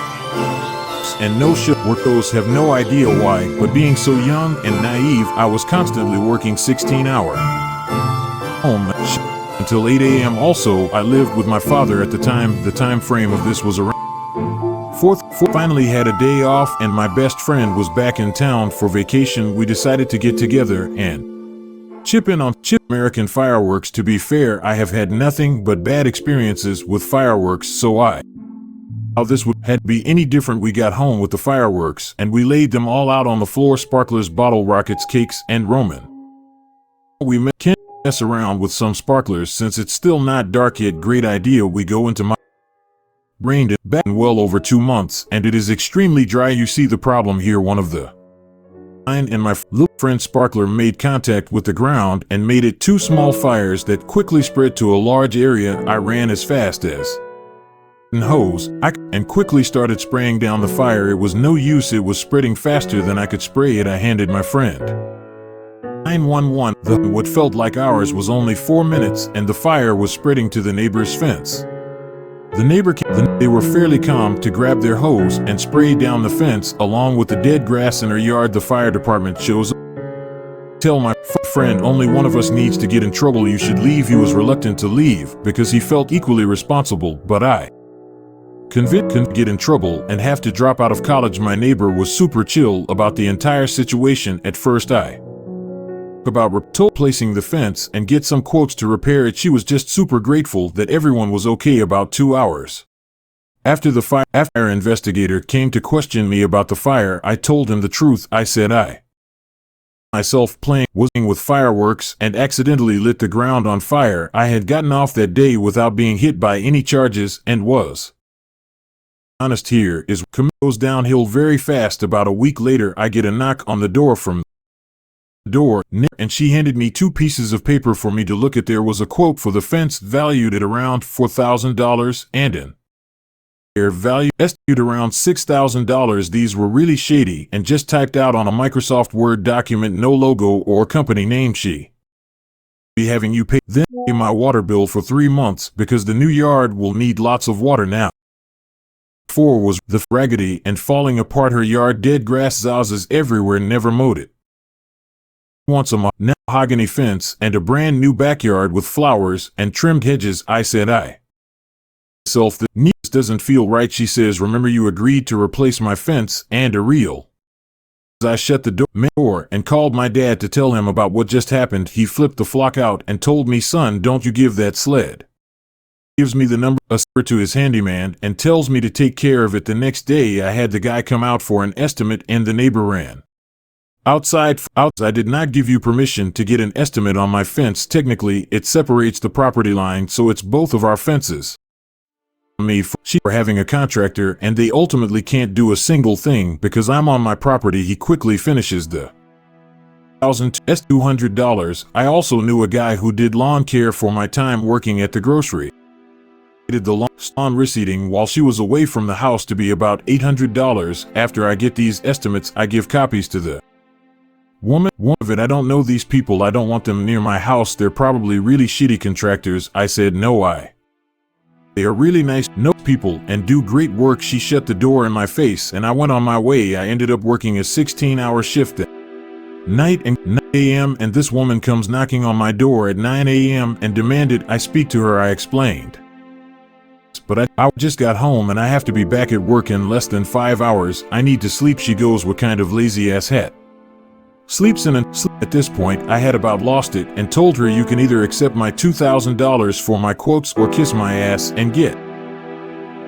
And no shit, workers have no idea why, but being so young and naive, I was constantly working 16-hour home until 8 a.m. Also, I lived with my father at the time. The time frame of this was around finally had a day off, and my best friend was back in town for vacation. We decided to get together and chip in on American fireworks. To be fair, I have had nothing but bad experiences with fireworks, so how this would had be any different. We got home with the fireworks and we laid them all out on the floor: sparklers, bottle rockets, cakes, and Roman. We mess around with some sparklers since it's still not dark yet. Great idea. We go into my rained back in well over 2 months, and it is extremely dry. You see the problem here. One of the mine and my little friend sparkler made contact with the ground and made it 2 small fires that quickly spread to a large area. I ran as fast as hose and quickly started spraying down the fire. It was no use. It was spreading faster than I could spray it. I handed my friend 911. What felt like hours was only 4 minutes, and the fire was spreading to the neighbor's fence. The neighbor came. They were fairly calm to grab their hose and spray down the fence along with the dead grass in her yard. The fire department shows up. Tell my friend only one of us needs to get in trouble. You should leave. He was reluctant to leave because he felt equally responsible, but I couldn't get in trouble and have to drop out of college. My neighbor was super chill about the entire situation. At first I about replacing the fence and get some quotes to repair it. She was just super grateful that everyone was okay. About 2 hours after the fire investigator came to question me about the fire, I told him the truth. I said I myself playing with fireworks and accidentally lit the ground on fire. I had gotten off that day without being hit by any charges and was honest. Here is goes downhill very fast. About a week later, I get a knock on the door from and she handed me 2 pieces of paper for me to look at. There was a quote for the fence valued at around $4,000 and an their value estimated around $6,000. These were really shady and just typed out on a Microsoft Word document. No logo or company name. She be having you pay my water bill for 3 months because the new yard will need lots of water now. 4 was the raggedy and falling apart her yard. Dead grass, zazas everywhere, never mowed it. Wants a mahogany fence and a brand new backyard with flowers and trimmed hedges. I said I Self, that this doesn't feel right, she says. Remember, you agreed to replace my fence and a reel. As I shut the door and called my dad to tell him about what just happened, he flipped the flock out and told me, son, don't you give that sled. He gives me the number to his handyman and tells me to take care of it. The next day I had the guy come out for an estimate and the neighbor ran outside. I did not give you permission to get an estimate on my fence. Technically, it separates the property line, so it's both of our fences. She for having a contractor, and they ultimately can't do a single thing because I'm on my property. He quickly finishes the $200. I also knew a guy who did lawn care for my time working at the grocery. Did the lawn reseeding while she was away from the house to be about $800. After I get these estimates, I give copies to the woman of it. I don't know these people. I don't want them near my house. They're probably really shitty contractors. I said no. They are really nice people and do great work. She shut the door in my face and I went on my way. I ended up working a 16-hour shift at night and 9 a.m. and this woman comes knocking on my door at 9 a.m. and demanded I speak to her. I explained, but I just got home and I have to be back at work in less than 5 hours. I need to sleep. She goes, what kind of lazy ass hat sleeps in and at this point I had about lost it and told her, you can either accept my $2,000 for my quotes or kiss my ass and get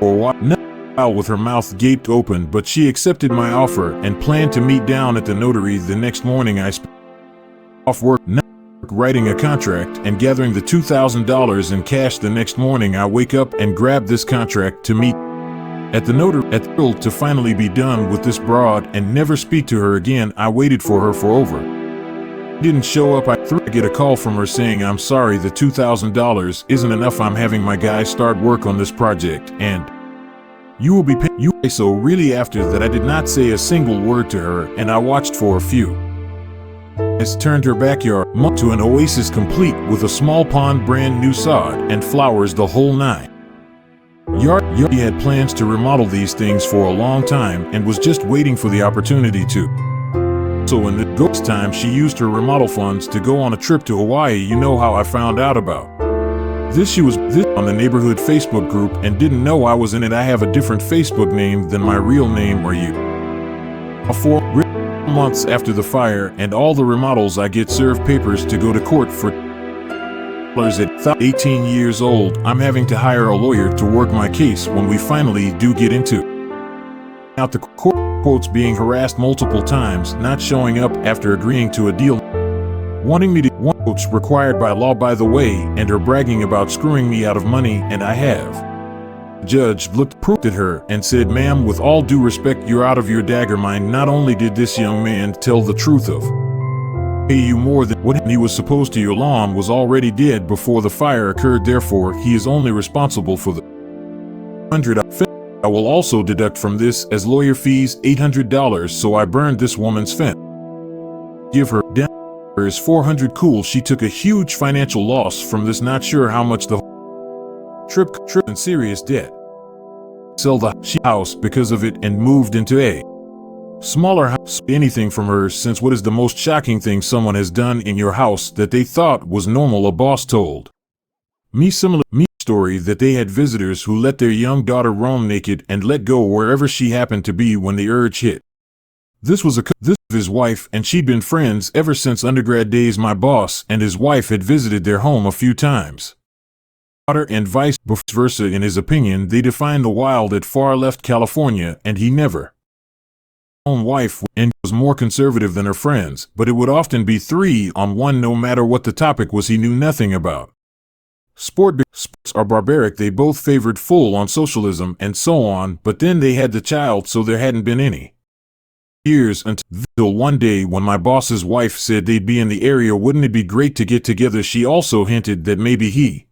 or what. No, with her mouth gaped open, but she accepted my offer and planned to meet down at the notary the next morning. I spent off work writing a contract and gathering the $2,000 in cash. The next morning I wake up and grab this contract to meet at the notary to finally be done with this broad and never speak to her again. I waited for her for over. Didn't show up. I get a call from her saying, I'm sorry, the $2,000 isn't enough. I'm having my guys start work on this project and you will be paying you. So really after that I did not say a single word to her and I watched for a few. Has turned her backyard to an oasis complete with a small pond, brand new sod and flowers, the whole nine. He had plans to remodel these things for a long time and was just waiting for the opportunity to. So in the ghost time she used her remodel funds to go on a trip to Hawaii. You know how I found out about this? She was on the neighborhood Facebook group and didn't know I was in it. I have a different Facebook name than my real name. Are you? 4 months after the fire and all the remodels, I get served papers to go to court for at 18 years old. I'm having to hire a lawyer to work my case when we finally do get into out the court. Quotes, being harassed multiple times, not showing up after agreeing to a deal, wanting me to quotes required by law, by the way, and her bragging about screwing me out of money, and I have. The judge looked at her and said, ma'am, with all due respect, you're out of your dagger mind. Not only did this young man tell the truth of pay you more than what he was supposed to, your lawn was already dead before the fire occurred, therefore he is only responsible for the $100. I will also deduct from this as lawyer fees $800, so I burned this woman's fence. Give her is $400. Cool. She took a huge financial loss from this, not sure how much the trip and serious debt. Sell the house because of it and moved into a smaller house. Anything from her, since what is the most shocking thing someone has done in your house that they thought was normal? A boss told me story that they had visitors who let their young daughter roam naked and let go wherever she happened to be when the urge hit. This was his wife, and she'd been friends ever since undergrad days. My boss and his wife had visited their home a few times. Daughter and vice versa. In his opinion, they defined the wild at far left California, and he never own wife and was more conservative than her friends, but it would often be 3-on-1 no matter what the topic was. He knew nothing about sports are barbaric. They both favored full-on socialism and so on, but then they had the child, so there hadn't been any years until one day when my boss's wife said they'd be in the area. Wouldn't it be great to get together? She also hinted that maybe he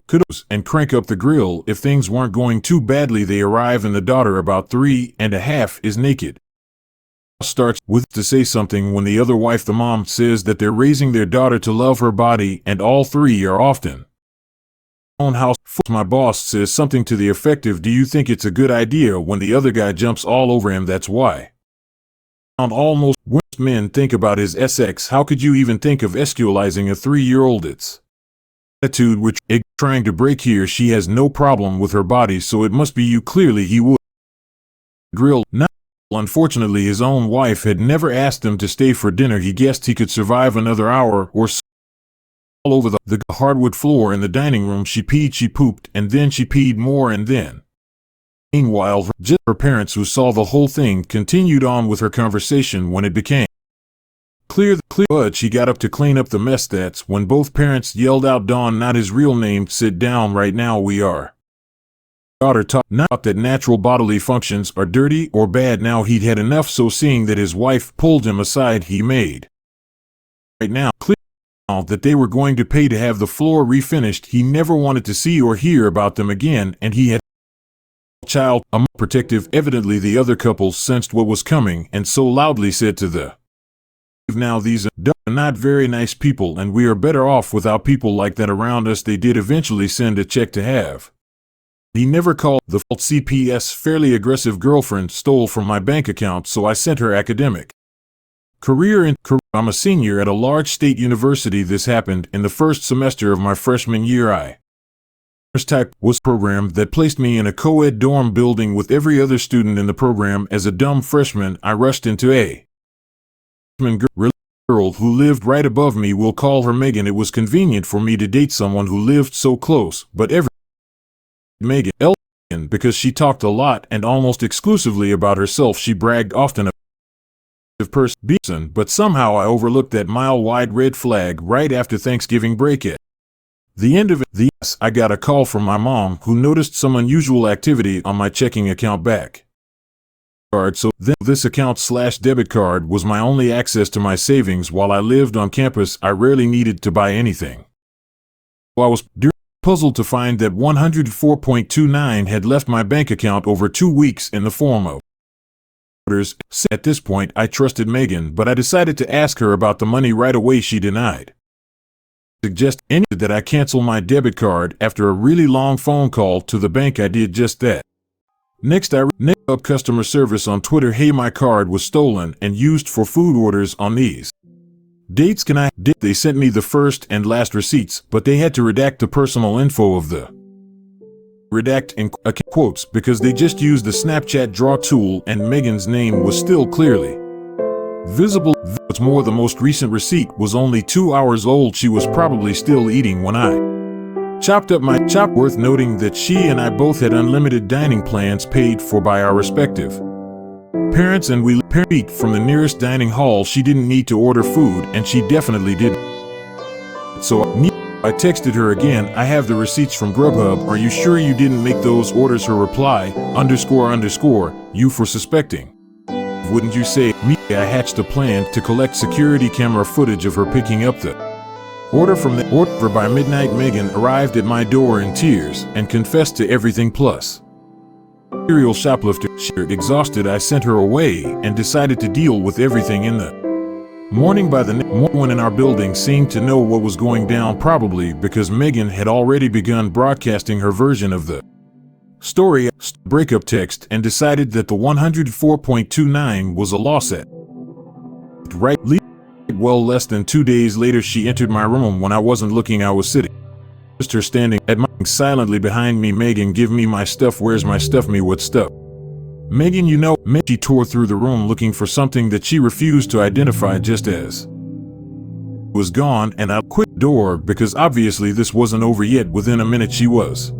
could and crank up the grill if things weren't going too badly. They arrive and the daughter, about 3.5, is naked. Starts with to say something when the other wife, the mom, says that they're raising their daughter to love her body and all three are often own house. My boss says something to the effect of, do you think it's a good idea, when the other guy jumps all over him? That's why almost worst men think about his sex. How could you even think of escualizing a 3-year-old? It's attitude which trying to break here. She has no problem with her body, so it must be you. Clearly he would grill. Now, unfortunately, his own wife had never asked him to stay for dinner. He guessed he could survive another hour or so. All over the hardwood floor in the dining room. She peed, she pooped, and then she peed more, and then. Meanwhile, her parents, who saw the whole thing, continued on with her conversation. When it became clear, but she got up to clean up the mess. That's when both parents yelled out, "Dawn, not his real name, sit down right now. We are." Daughter taught not that natural bodily functions are dirty or bad. Now he'd had enough, so seeing that his wife pulled him aside, he made right now clear that they were going to pay to have the floor refinished. He never wanted to see or hear about them again, and he had a child, protective. Evidently the other couple sensed what was coming, and so loudly said to the now, "These are not very nice people, and we are better off without people like that around us." They did eventually send a check to have. He never called. The CPS fairly aggressive girlfriend stole from my bank account, so I sent her academic career. I'm a senior at a large state university. This happened in the first semester of my freshman year. I type was program that placed me in a co-ed dorm building with every other student in the program. As a dumb freshman, I rushed into a girl who lived right above me. We'll call her Megan. It was convenient for me to date someone who lived so close, but Megan because she talked a lot and almost exclusively about herself. She bragged often about person, but somehow I overlooked that mile-wide red flag right after Thanksgiving break. At the end of it, I got a call from my mom, who noticed some unusual activity on my checking account back card. So then this account/debit card was my only access to my savings. While I lived on campus, I rarely needed to buy anything. I was puzzled to find that $104.29 had left my bank account over 2 weeks in the form of orders. At this point, I trusted Megan, but I decided to ask her about the money right away. She denied. Suggested that I cancel my debit card. After a really long phone call to the bank, I did just that. Next, I reached up customer service on Twitter. "Hey, my card was stolen and used for food orders on these dates. Can I?" They sent me the first and last receipts, but they had to redact the personal info of the redact in quotes because they just used the Snapchat draw tool, and Megan's name was still clearly visible. What's more, the most recent receipt was only 2 hours old. She was probably still eating when I chopped up my chop. Worth noting that she and I both had unlimited dining plans paid for by our respective parents, and we eat from the nearest dining hall. She didn't need to order food, and she definitely didn't. So I texted her again. "I have the receipts from Grubhub. Are you sure you didn't make those orders?" Her reply, _ "you for suspecting. Wouldn't you say me?" I hatched a plan to collect security camera footage of her picking up the order from the order. By midnight, Megan arrived at my door in tears and confessed to everything. Plus, serial shoplifter. Exhausted, I sent her away and decided to deal with everything in the morning. By the one in our building seemed to know what was going down, probably because Megan had already begun broadcasting her version of the story breakup text, and decided that the $104.29 was a loss at right. Well, less than 2 days later, she entered my room when I wasn't looking. I was sitting, just her standing silently behind me. "Megan, give me my stuff." "Where's my stuff?" "Me, what stuff?" "Megan, you know." She tore through the room looking for something that she refused to identify. Just as it was gone, and I quit the door because obviously this wasn't over yet. Within a minute she was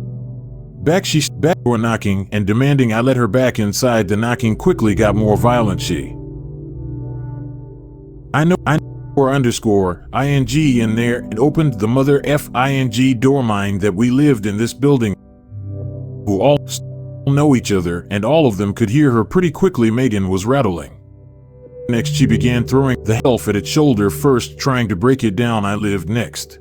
back. She back door knocking and demanding I let her back inside. The knocking quickly got more violent. She I know _ in there, and opened the mother _ door. Mind that we lived in this building who all know each other, and all of them could hear her pretty quickly. Megan was rattling. Next, she began throwing the shelf at its shoulder, first trying to break it down. I lived next.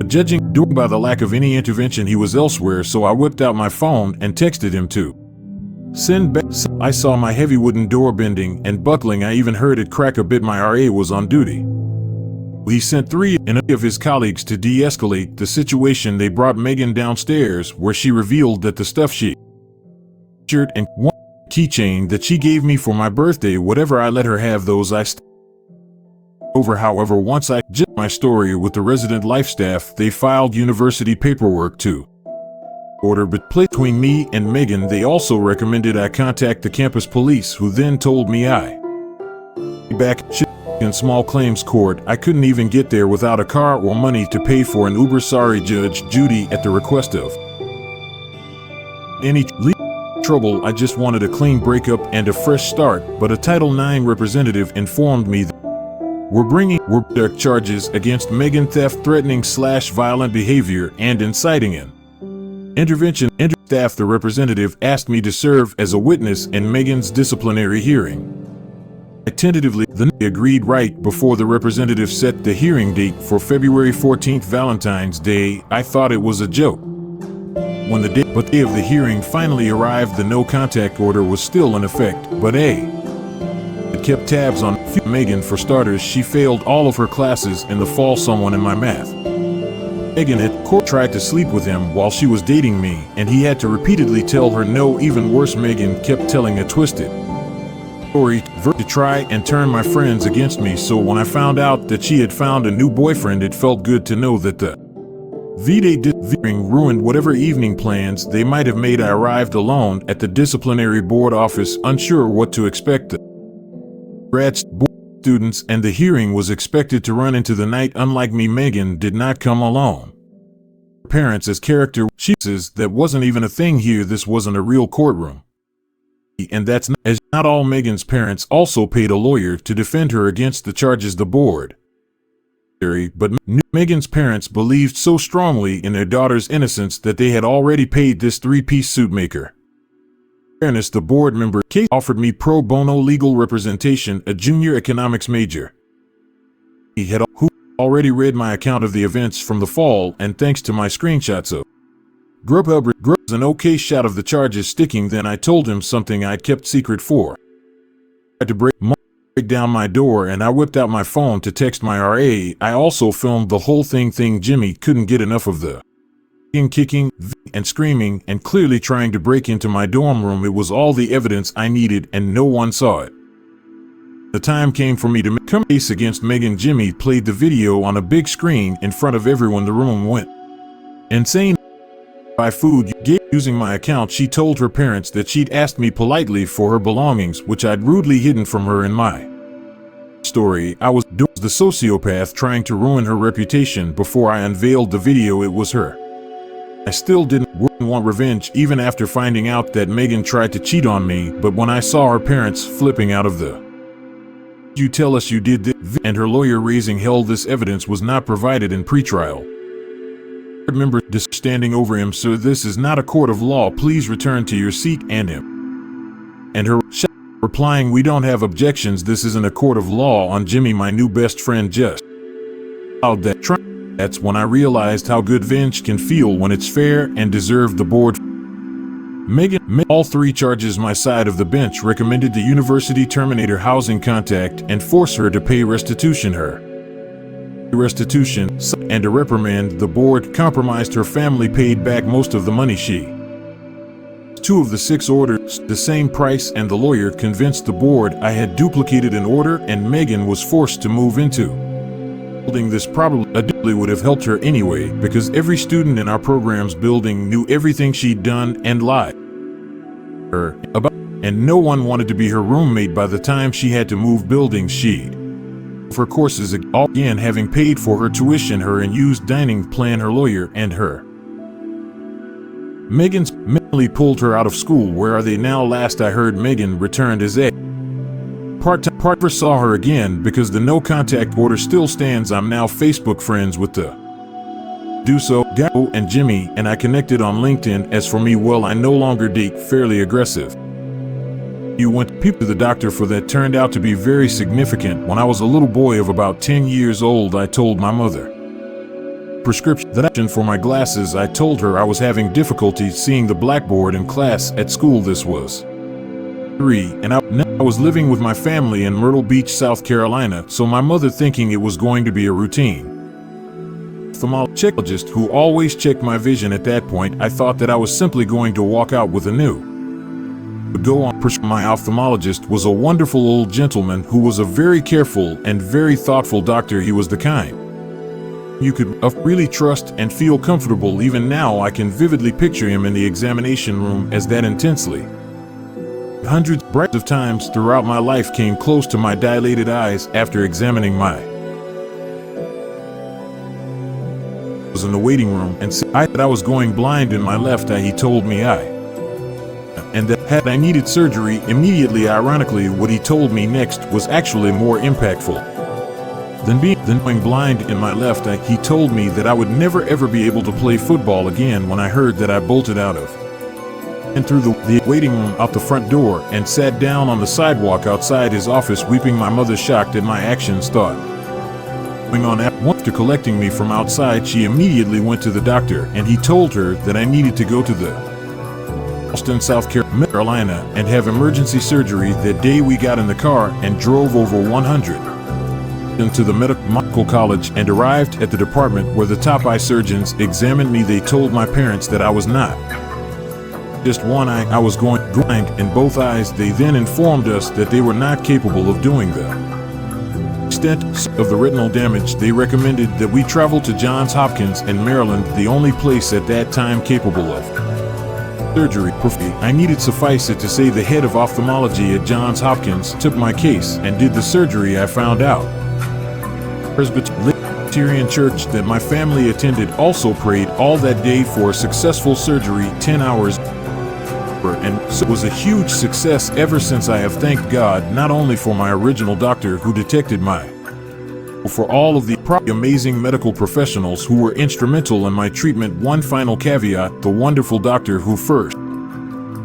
Judging by the lack of any intervention, he was elsewhere, so I whipped out my phone and texted him to send back. I saw my heavy wooden door bending and buckling. I even heard it crack a bit. My RA was on duty. He sent 3 of his colleagues to de-escalate the situation. They brought Megan downstairs, where she revealed that the stuff she and one keychain that she gave me for my birthday, whatever, I let her have those. I Over, however, once I shared my story with the resident life staff, they filed university paperwork to order between me and Megan. They also recommended I contact the campus police, who then told me I back in small claims court. I couldn't even get there without a car or money to pay for an Uber. Sorry, Judge Judy, at the request of any trouble. I just wanted a clean breakup and a fresh start, but a Title IX representative informed me that we're bringing charges against Megan: theft, threatening / violent behavior, and inciting an intervention. Staff, the representative asked me to serve as a witness in Megan's disciplinary hearing. I tentatively agreed right before the representative set the hearing date for February 14th, Valentine's Day. I thought it was a joke. When the day of the hearing finally arrived, the no contact order was still in effect, but it kept tabs on Megan. For starters, she failed all of her classes in the fall. Someone in my math Megan had tried to sleep with him while she was dating me, and he had to repeatedly tell her no. Even worse, Megan kept telling a twisted story to try and turn my friends against me. So when I found out that she had found a new boyfriend, it felt good to know that the V-Day ruined whatever evening plans they might have made. I arrived alone at the disciplinary board office, unsure what to expect. The grad students and the hearing was expected to run into the night. Unlike me, Megan did not come alone. Parents as character, she says that wasn't even a thing here. This wasn't a real courtroom. And that's not all. Megan's parents also paid a lawyer to defend her against the charges. The board, but Megan's parents believed so strongly in their daughter's innocence that they had already paid this three-piece suit maker. Fairness, the board member offered me pro bono legal representation, a junior economics major. He had already read my account of the events from the fall, and thanks to my screenshots of Grubhub an okay shot of the charges sticking. Then I told him something I'd kept secret for. I had to break down my door, and I whipped out my phone to text my RA. I also filmed the whole thing. Jimmy couldn't get enough of the kicking and screaming and clearly trying to break into my dorm room. It was all the evidence I needed, and no one saw it. The time came for me to come case against Megan. Jimmy played the video on a big screen in front of everyone. The room went insane. Buy food using my account. She told her parents that she'd asked me politely for her belongings, which I'd rudely hidden from her. In my story, I was the sociopath trying to ruin her reputation. Before I unveiled the video, it was her. I still didn't want revenge even after finding out that Megan tried to cheat on me, but when I saw her parents flipping out of the "You tell us you did this," and her lawyer raising hell, this evidence was not provided in pretrial. Remember standing over him, "Sir, this is not a court of law. Please return to your seat." And him and her replying, "We don't have objections. This isn't a court of law." On Jimmy, my new best friend, just out that. That's when I realized how good revenge can feel when it's fair and deserved. The board Megan all three charges. My side of the bench recommended the university terminate her housing contact and force her to pay restitution. And a reprimand. The board compromised. Her family paid back most of the money. She 2 of the 6 orders the same price, and the lawyer convinced the board I had duplicated an order, and Megan was forced to move into building. This probably would have helped her anyway, because every student in our program's building knew everything she'd done and lied her about, and no one wanted to be her roommate. By the time she had to move buildings, she'd for courses again, having paid for her tuition, her unused dining plan. Her lawyer and her Megan's mentally pulled her out of school. Where are they now? Last I heard, Megan returned as a part-time. Saw her again because the no contact order still stands. I'm now Facebook friends with the guy and Jimmy, and I connected on LinkedIn. As for me, well, I no longer date. Fairly aggressive. You went to the doctor for that. Turned out to be very significant. When I was a little boy of about 10 years old, I told my mother prescription for my glasses. I told her I was having difficulty seeing the blackboard in class at school. This was 3, and I was living with my family in Myrtle Beach, South Carolina, so my mother, thinking it was going to be a routine ophthalmologist who always checked my vision. At that point, I thought that I was simply going to walk out with a new Go on. My ophthalmologist was a wonderful old gentleman who was a very careful and very thoughtful doctor. He was the kind you could really trust and feel comfortable. Even now I can vividly picture him in the examination room as that intensely. Hundreds of times throughout my life came close to my dilated eyes after examining my was in the waiting room and said that I was going blind in my left eye. He told me and that had I needed surgery immediately. Ironically, what he told me next was actually more impactful than going blind in my left eye. He told me that I would never ever be able to play football again when I heard that I bolted out of and through the waiting room out the front door and sat down on the sidewalk outside his office weeping. My mother, shocked at my actions, thought going on. After collecting me from outside, she immediately went to the doctor and he told her that I needed to go to the Austin, South Carolina and have emergency surgery. That day we got in the car and drove over 100 into the medical college and arrived at the department where the top eye surgeons examined me. They told my parents that I was not just one eye, I was going blind in both eyes. They then informed us that they were not capable of doing the extent of the retinal damage. They recommended that we travel to Johns Hopkins in Maryland, the only place at that time capable of surgery. I needed suffice it to say the head of ophthalmology at Johns Hopkins took my case and did the surgery. I found out Presbyterian church that my family attended also prayed all that day for a successful surgery, 10 hours, and so it was a huge success. Ever since I have thanked God not only for my original doctor who detected my for all of the amazing medical professionals who were instrumental in my treatment. One final caveat: the wonderful doctor who first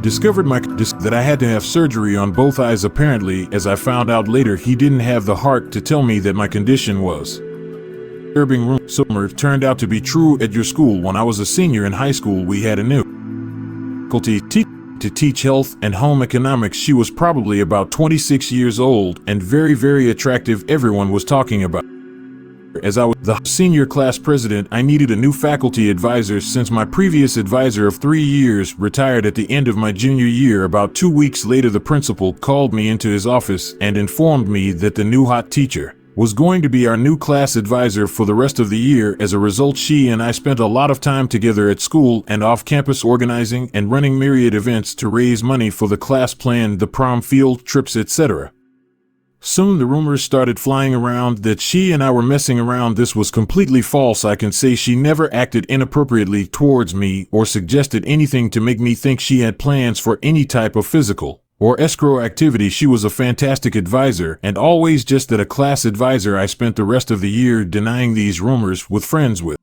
discovered that I had to have surgery on both eyes. Apparently, as I found out later, he didn't have the heart to tell me that my condition was disturbing. Summer turned out to be true at your school. When I was a senior in high school, we had a new faculty to teach health and home economics. She was probably about 26 years old and very, very attractive. Everyone was talking about her. As I was the senior class president, I needed a new faculty advisor since my previous advisor of 3 years retired at the end of my junior year. About 2 weeks later, the principal called me into his office and informed me that the new hot teacher was going to be our new class advisor for the rest of the year. As a result, she and I spent a lot of time together at school and off campus, organizing and running myriad events to raise money for the class, planned the prom, field trips, etc. Soon the rumors started flying around that she and I were messing around. This was completely false. I can say she never acted inappropriately towards me or suggested anything to make me think she had plans for any type of physical or escrow activity. She was a fantastic advisor and always just that, a class advisor. I spent the rest of the year denying these rumors with friends, with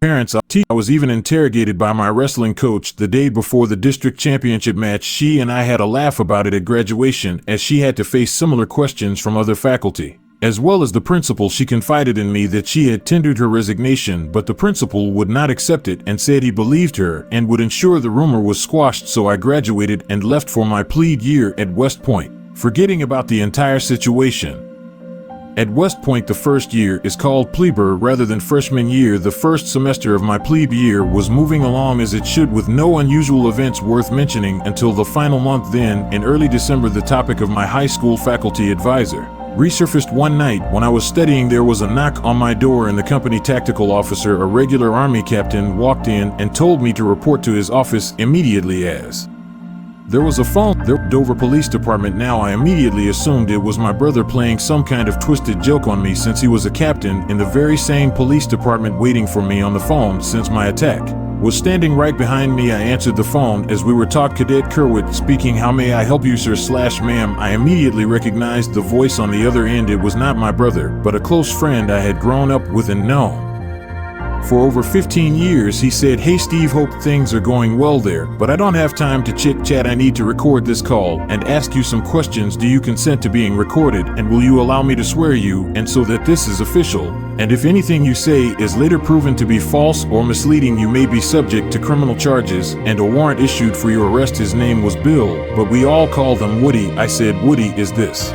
parents. I was even interrogated by my wrestling coach the day before the district championship match. She and I had a laugh about it at graduation, as she had to face similar questions from other faculty, as well as the principal. She confided in me that she had tendered her resignation, but the principal would not accept it and said he believed her and would ensure the rumor was squashed. So I graduated and left for my plebe year at West Point, forgetting about the entire situation. At West Point, the first year is called plebe rather than freshman year. The first semester of my plebe year was moving along as it should, with no unusual events worth mentioning until the final month. Then, in early December, the topic of my high school faculty advisor resurfaced. One night when I was studying, there was a knock on my door and the company tactical officer, a regular Army captain, walked in and told me to report to his office immediately, as there was a phone at the Dover Police Department. Now I immediately assumed it was my brother playing some kind of twisted joke on me, since he was a captain in the very same police department waiting for me on the phone. Since my attack was standing right behind me, I answered the phone as we were taught. Cadet Kerwit speaking. How may I help you, sir / ma'am? I immediately recognized the voice on the other end. It was not my brother, but a close friend I had grown up with and known for over 15 years. He said, "Hey Steve, hope things are going well there, but I don't have time to chit-chat. I need to record this call and ask you some questions. Do you consent to being recorded, and will you allow me to swear you and so that this is official? And if anything you say is later proven to be false or misleading, you may be subject to criminal charges and a warrant issued for your arrest." His name was Bill, but we all called him Woody. I said, "Woody, is this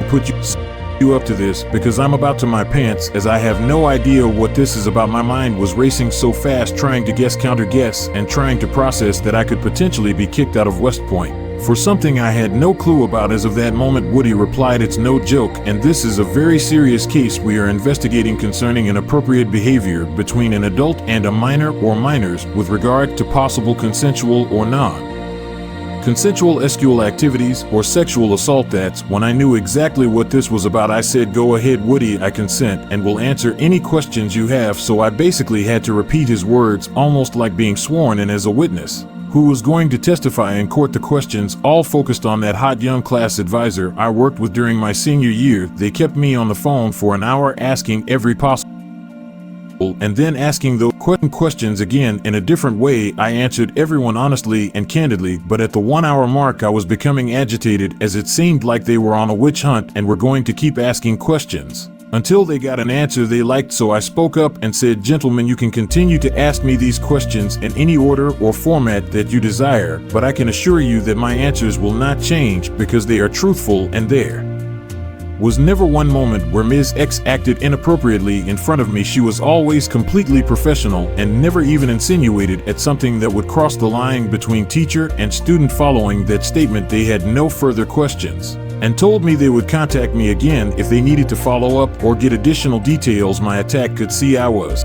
put you you up to this because I'm about to my pants as I have no idea what this is about. My mind was racing so fast trying to counter guess and trying to process that I could potentially be kicked out of West Point for something I had no clue about. As of that moment, Woody replied, "It's no joke, and this is a very serious case we are investigating concerning inappropriate behavior between an adult and a minor or minors with regard to possible consensual or non-consensual sexual activities or sexual assault." That's when I knew exactly what this was about. I said, "Go ahead, Woody, I consent and will answer any questions you have." So I basically had to repeat his words, almost like being sworn in as a witness who was going to testify in court. The questions all focused on that hot young class advisor I worked with during my senior year. They kept me on the phone for an hour asking every possible and then asking those questions again in a different way. I answered everyone honestly and candidly, but at the 1 hour mark I was becoming agitated as it seemed like they were on a witch hunt and were going to keep asking questions until they got an answer they liked. So I spoke up and said, "Gentlemen, you can continue to ask me these questions in any order or format that you desire, but I can assure you that my answers will not change because they are truthful, and there was never one moment where Ms. X acted inappropriately in front of me. She was always completely professional and never even insinuated at something that would cross the line between teacher and student." Following that statement, they had no further questions and told me they would contact me again if they needed to follow up or get additional details. My attack could see I was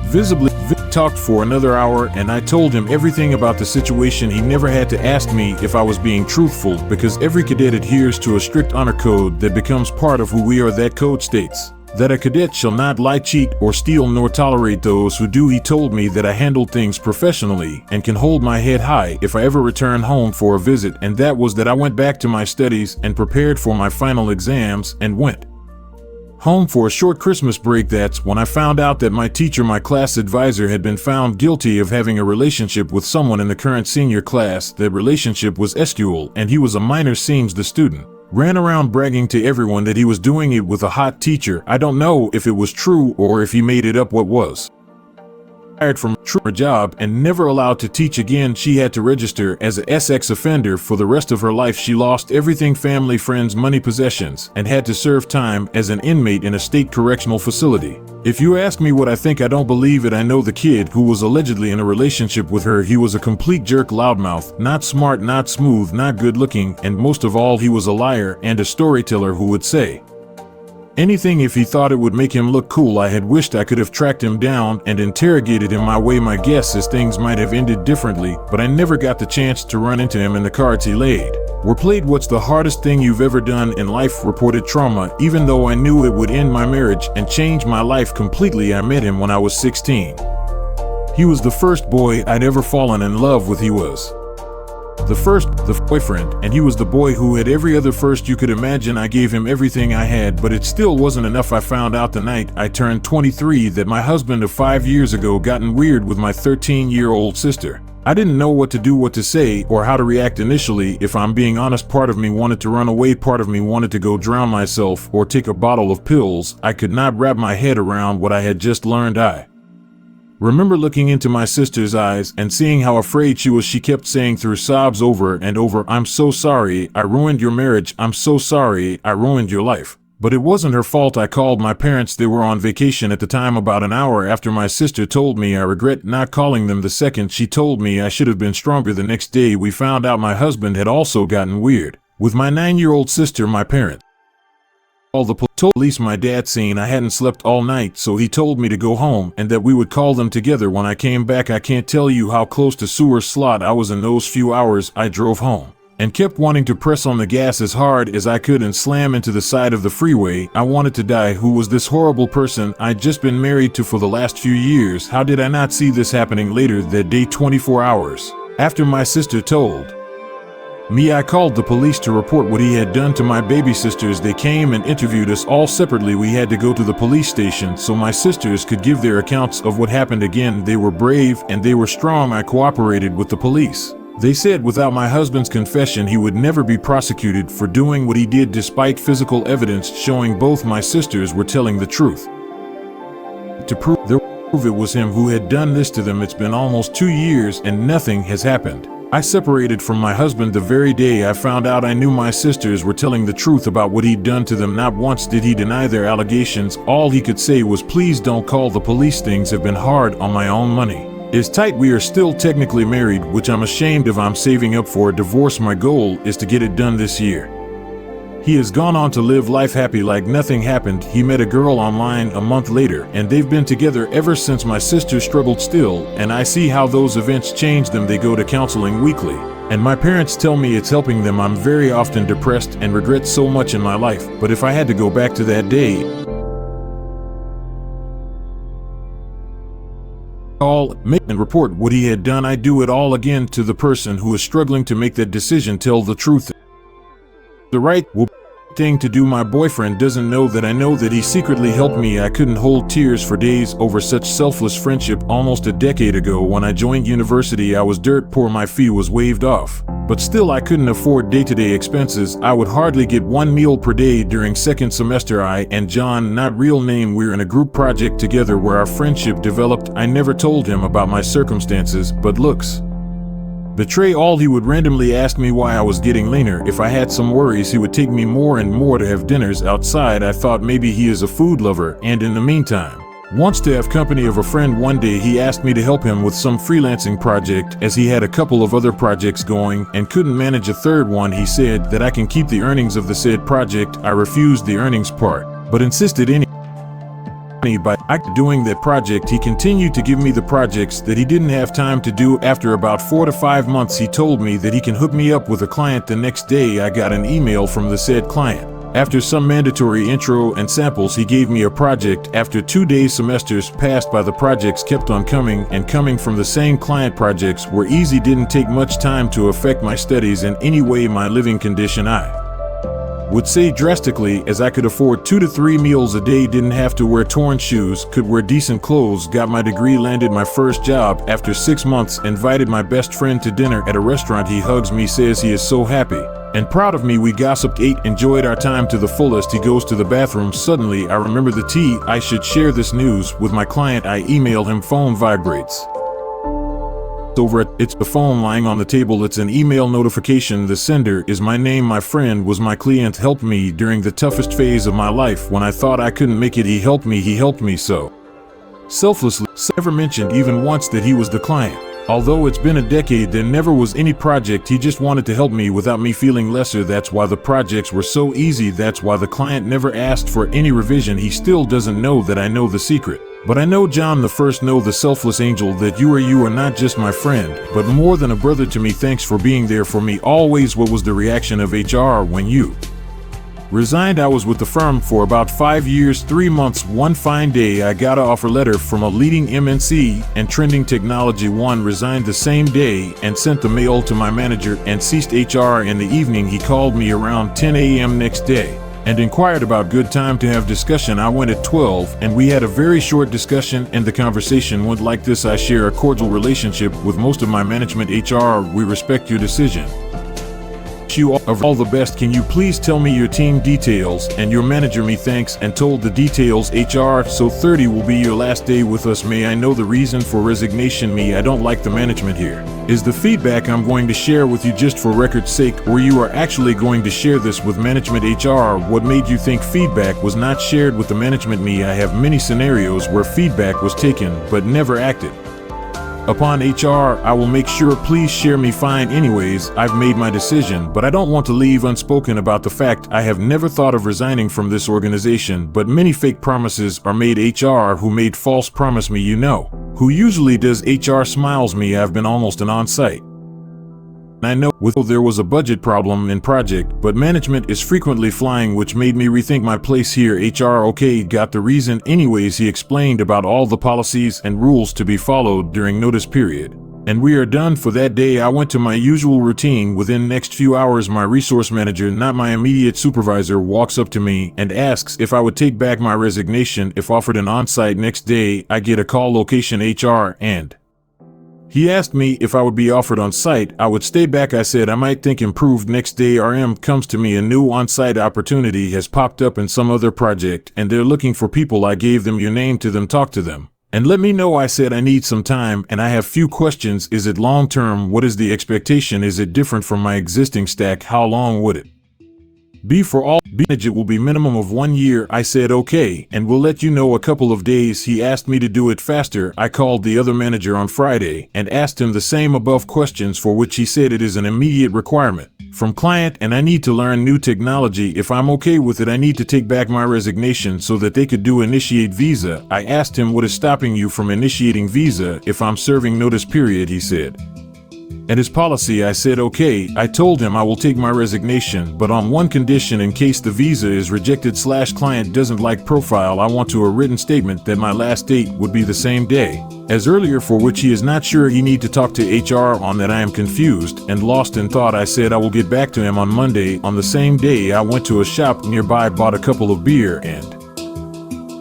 visibly talked for another hour, and I told him everything about the situation. He never had to ask me if I was being truthful because every cadet adheres to a strict honor code that becomes part of who we are. That code states that a cadet shall not lie, cheat, or steal, nor tolerate those who do. He told me that I handled things professionally and can hold my head high if I ever return home for a visit, and that was that I went back to my studies and prepared for my final exams and went home for a short Christmas break. That's when I found out that my teacher, my class advisor, had been found guilty of having a relationship with someone in the current senior class. That relationship was sexual, and he was a minor. Seems the student ran around bragging to everyone that he was doing it with a hot teacher. I don't know if it was true or if he made it up. What was fired from her job and never allowed to teach again. She had to register as a sex offender for the rest of her life. She lost everything: family, friends, money, possessions, and had to serve time as an inmate in a state correctional facility. If you ask me what I think, I don't believe it. I know the kid who was allegedly in a relationship with her. He was a complete jerk, loudmouth, not smart, not smooth, not good looking, and most of all, he was a liar and a storyteller who would say anything if he thought it would make him look cool. I had wished I could have tracked him down and interrogated him my way. My guess is things might have ended differently, but I never got the chance to run into him, and the cards he laid were played. What's the hardest thing you've ever done in life? Reported trauma. Even though I knew it would end my marriage and change my life completely, I met him when I was 16. He was the first boy I'd ever fallen in love with. He was the boyfriend, and he was the boy who had every other first you could imagine. I gave him everything I had, but it still wasn't enough. I found out the night I turned 23 that my husband of 5 years ago gotten weird with my 13-year-old sister. I didn't know what to do, what to say, or how to react initially. If I'm being honest, part of me wanted to run away, part of me wanted to go drown myself or take a bottle of pills. I could not wrap my head around what I had just learned. I remember looking into my sister's eyes and seeing how afraid she was. She kept saying through sobs over and over, "I'm so sorry, I ruined your marriage. I'm so sorry, I ruined your life." But it wasn't her fault. I called my parents. They were on vacation at the time. About an hour after my sister told me, I regret not calling them the second she told me. I should have been stronger. The next day we found out my husband had also gotten weird with my 9-year-old sister. My parents called the police. My dad seen I hadn't slept all night, so he told me to go home and that we would call them together when I came back. I can't tell you how close to sewer slot I was in those few hours. I drove home and kept wanting to press on the gas as hard as I could and slam into the side of the freeway. I wanted to die. Who was this horrible person I'd just been married to for the last few years? How did I not see this happening? Later that day, 24 hours after my sister told me, I called the police to report what he had done to my baby sisters. They came and interviewed us all separately. We had to go to the police station so my sisters could give their accounts of what happened. Again, they were brave and they were strong. I cooperated with the police. They said without my husband's confession, he would never be prosecuted for doing what he did, despite physical evidence showing both my sisters were telling the truth. To prove it was him who had done this to them. It's been almost 2 years and nothing has happened. I separated from my husband the very day I found out. I knew my sisters were telling the truth about what he'd done to them. Not once did he deny their allegations. All he could say was, "Please don't call the police. Things have been hard on my own money." It's tight. We are still technically married, which I'm ashamed of. I'm saving up for a divorce. My goal is to get it done this year. He has gone on to live life happy like nothing happened. He met a girl online a month later, and they've been together ever since. My sister struggled still, and I see how those events changed them. They go to counseling weekly, and my parents tell me it's helping them. I'm very often depressed and regret so much in my life, but if I had to go back to that day, make and report what he had done, I do it all again. To the person who is struggling to make that decision, tell the truth. The right thing to do. My boyfriend doesn't know that I know that he secretly helped me. I couldn't hold tears for days over such selfless friendship. Almost a decade ago, when I joined university, I was dirt poor. My fee was waived off, but still I couldn't afford day-to-day expenses. I would hardly get one meal per day during second semester. I and John, not real name, we're in a group project together where our friendship developed. I never told him about my circumstances, but looks betray all. He would randomly ask me why I was getting leaner. If I had some worries, he would take me more and more to have dinners outside. I thought maybe he is a food lover, and in the meantime, wants to have company of a friend. One day he asked me to help him with some freelancing project, as he had a couple of other projects going and couldn't manage a third one. He said that I can keep the earnings of the said project. I refused the earnings part, but insisted by doing that project. He continued to give me the projects that he didn't have time to do. After about 4 to 5 months, he told me that he can hook me up with a client. The next day I got an email from the said client. After some mandatory intro and samples, he gave me a project. After 2 days, semesters passed by. The projects kept on coming and coming from the same client. Projects were easy, didn't take much time to affect my studies in any way. My living condition, I would say drastically, as I could afford 2 to 3 meals a day, didn't have to wear torn shoes, could wear decent clothes, got my degree, landed my first job. After 6 months, invited my best friend to dinner at a restaurant. He hugs me, says he is so happy and proud of me. We gossiped, ate, enjoyed our time to the fullest. He goes to the bathroom. Suddenly I remember the tea. I should share this news with my client. I email him. Phone vibrates. It's the phone lying on the table. It's an email notification. The sender is my name. My friend was my client, helped me during the toughest phase of my life. When I thought I couldn't make it, he helped me so selflessly. Never mentioned even once that he was the client. Although it's been a decade, there never was any project. He just wanted to help me without me feeling lesser. That's why the projects were so easy. That's why the client never asked for any revision. He still doesn't know that I know the secret. But I know John the first, know the selfless angel, that you are not just my friend, but more than a brother to me. Thanks for being there for me always. What was the reaction of HR when you resigned? I was with the firm for about 5 years, 3 months. One fine day I got an offer letter from a leading MNC and trending technology. One resigned the same day and sent the mail to my manager and ceased HR. In the evening he called me around 10 a.m. next day and inquired about good time to have discussion. I went at 12 and we had a very short discussion, and the conversation went like this: I share a cordial relationship with most of my management. HR, we respect your decision. You of all the best. Can you please tell me your team details and your manager? Me thanks, and told the details. HR, so 30 will be your last day with us. May I know the reason for resignation? Me, I don't like the management here. Is the feedback I'm going to share with you just for record's sake, or you are actually going to share this with management? HR, what made you think feedback was not shared with the management? Me, I have many scenarios where feedback was taken but never acted upon. HR, I will make sure. Please share. Me, fine. Anyways, I've made my decision, but I don't want to leave unspoken about the fact I have never thought of resigning from this organization, but many fake promises are made. HR, who made false promise? Me, you know who usually does. HR smiles. Me, I've been almost an on-site. I know there was a budget problem in project, but management is frequently flying, which made me rethink my place here. HR, okay, got the reason. Anyways, he explained about all the policies and rules to be followed during notice period, and we are done for that day. I went to my usual routine. Within next few hours, my resource manager, not my immediate supervisor, walks up to me and asks if I would take back my resignation if offered an on-site. Next day, I get a call, location HR, and he asked me if I would be offered on site, I would stay back. I said I might think. Improved. Next day, RM comes to me. A new on-site opportunity has popped up in some other project, and they're looking for people. I gave them your name to them, talk to them, And let me know. I said I need some time and I have few questions. Is it long term? What is the expectation? Is it different from my existing stack? How long would it be for all? It will be minimum of 1 year. I said okay, and we'll let you know a couple of days. He asked me to do it faster. I called the other manager on Friday and asked him the same above questions, for which he said it is an immediate requirement from client and I need to learn new technology. If I'm okay with it, I need to take back my resignation so that they could do initiate visa. I asked him, what is stopping you from initiating visa if I'm serving notice period? He said, and his policy. I said okay. I told him I will take my resignation, but on one condition: in case the visa is rejected / client doesn't like profile, I want a written statement that my last date would be the same day as earlier, for which he is not sure. He need to talk to HR on that. I am confused and lost in thought. I said I will get back to him on Monday. On the same day, I went to a shop nearby, bought a couple of beer and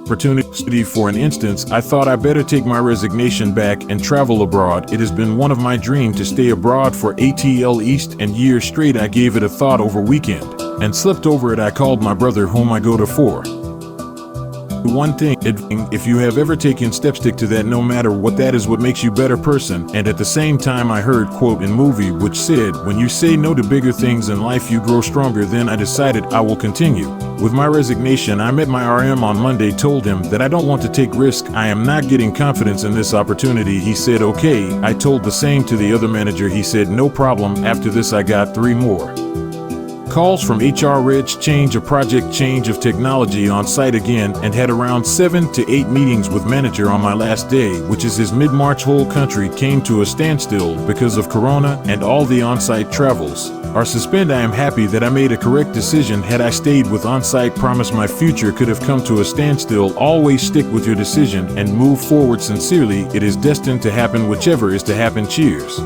opportunity. For an instance, I thought I better take my resignation back and travel abroad. It has been one of my dreams to stay abroad for ATL East and years straight. I gave it a thought over weekend and slept over it. I called my brother, whom I go to for one thing. If you have ever taken steps, stick to that no matter what. That is what makes you a better person. And at the same time, I heard quote in movie which said, when you say no to bigger things in life, you grow stronger. Then I decided I will continue with my resignation. I met my RM on Monday, told him that I don't want to take risk. I am not getting confidence in this opportunity. He said okay. I told the same to the other manager. He said no problem. After this, I got 3 more calls from HR. Change of project, change of technology on site again, and had around 7 to 8 meetings with manager on my last day, which is his mid-March. Whole country came to a standstill because of Corona, and all the on-site travels are suspended. I am happy that I made a correct decision. Had I stayed with on-site, promise my future could have come to a standstill. Always stick with your decision and move forward. Sincerely, it is destined to happen. Whichever is to happen. Cheers.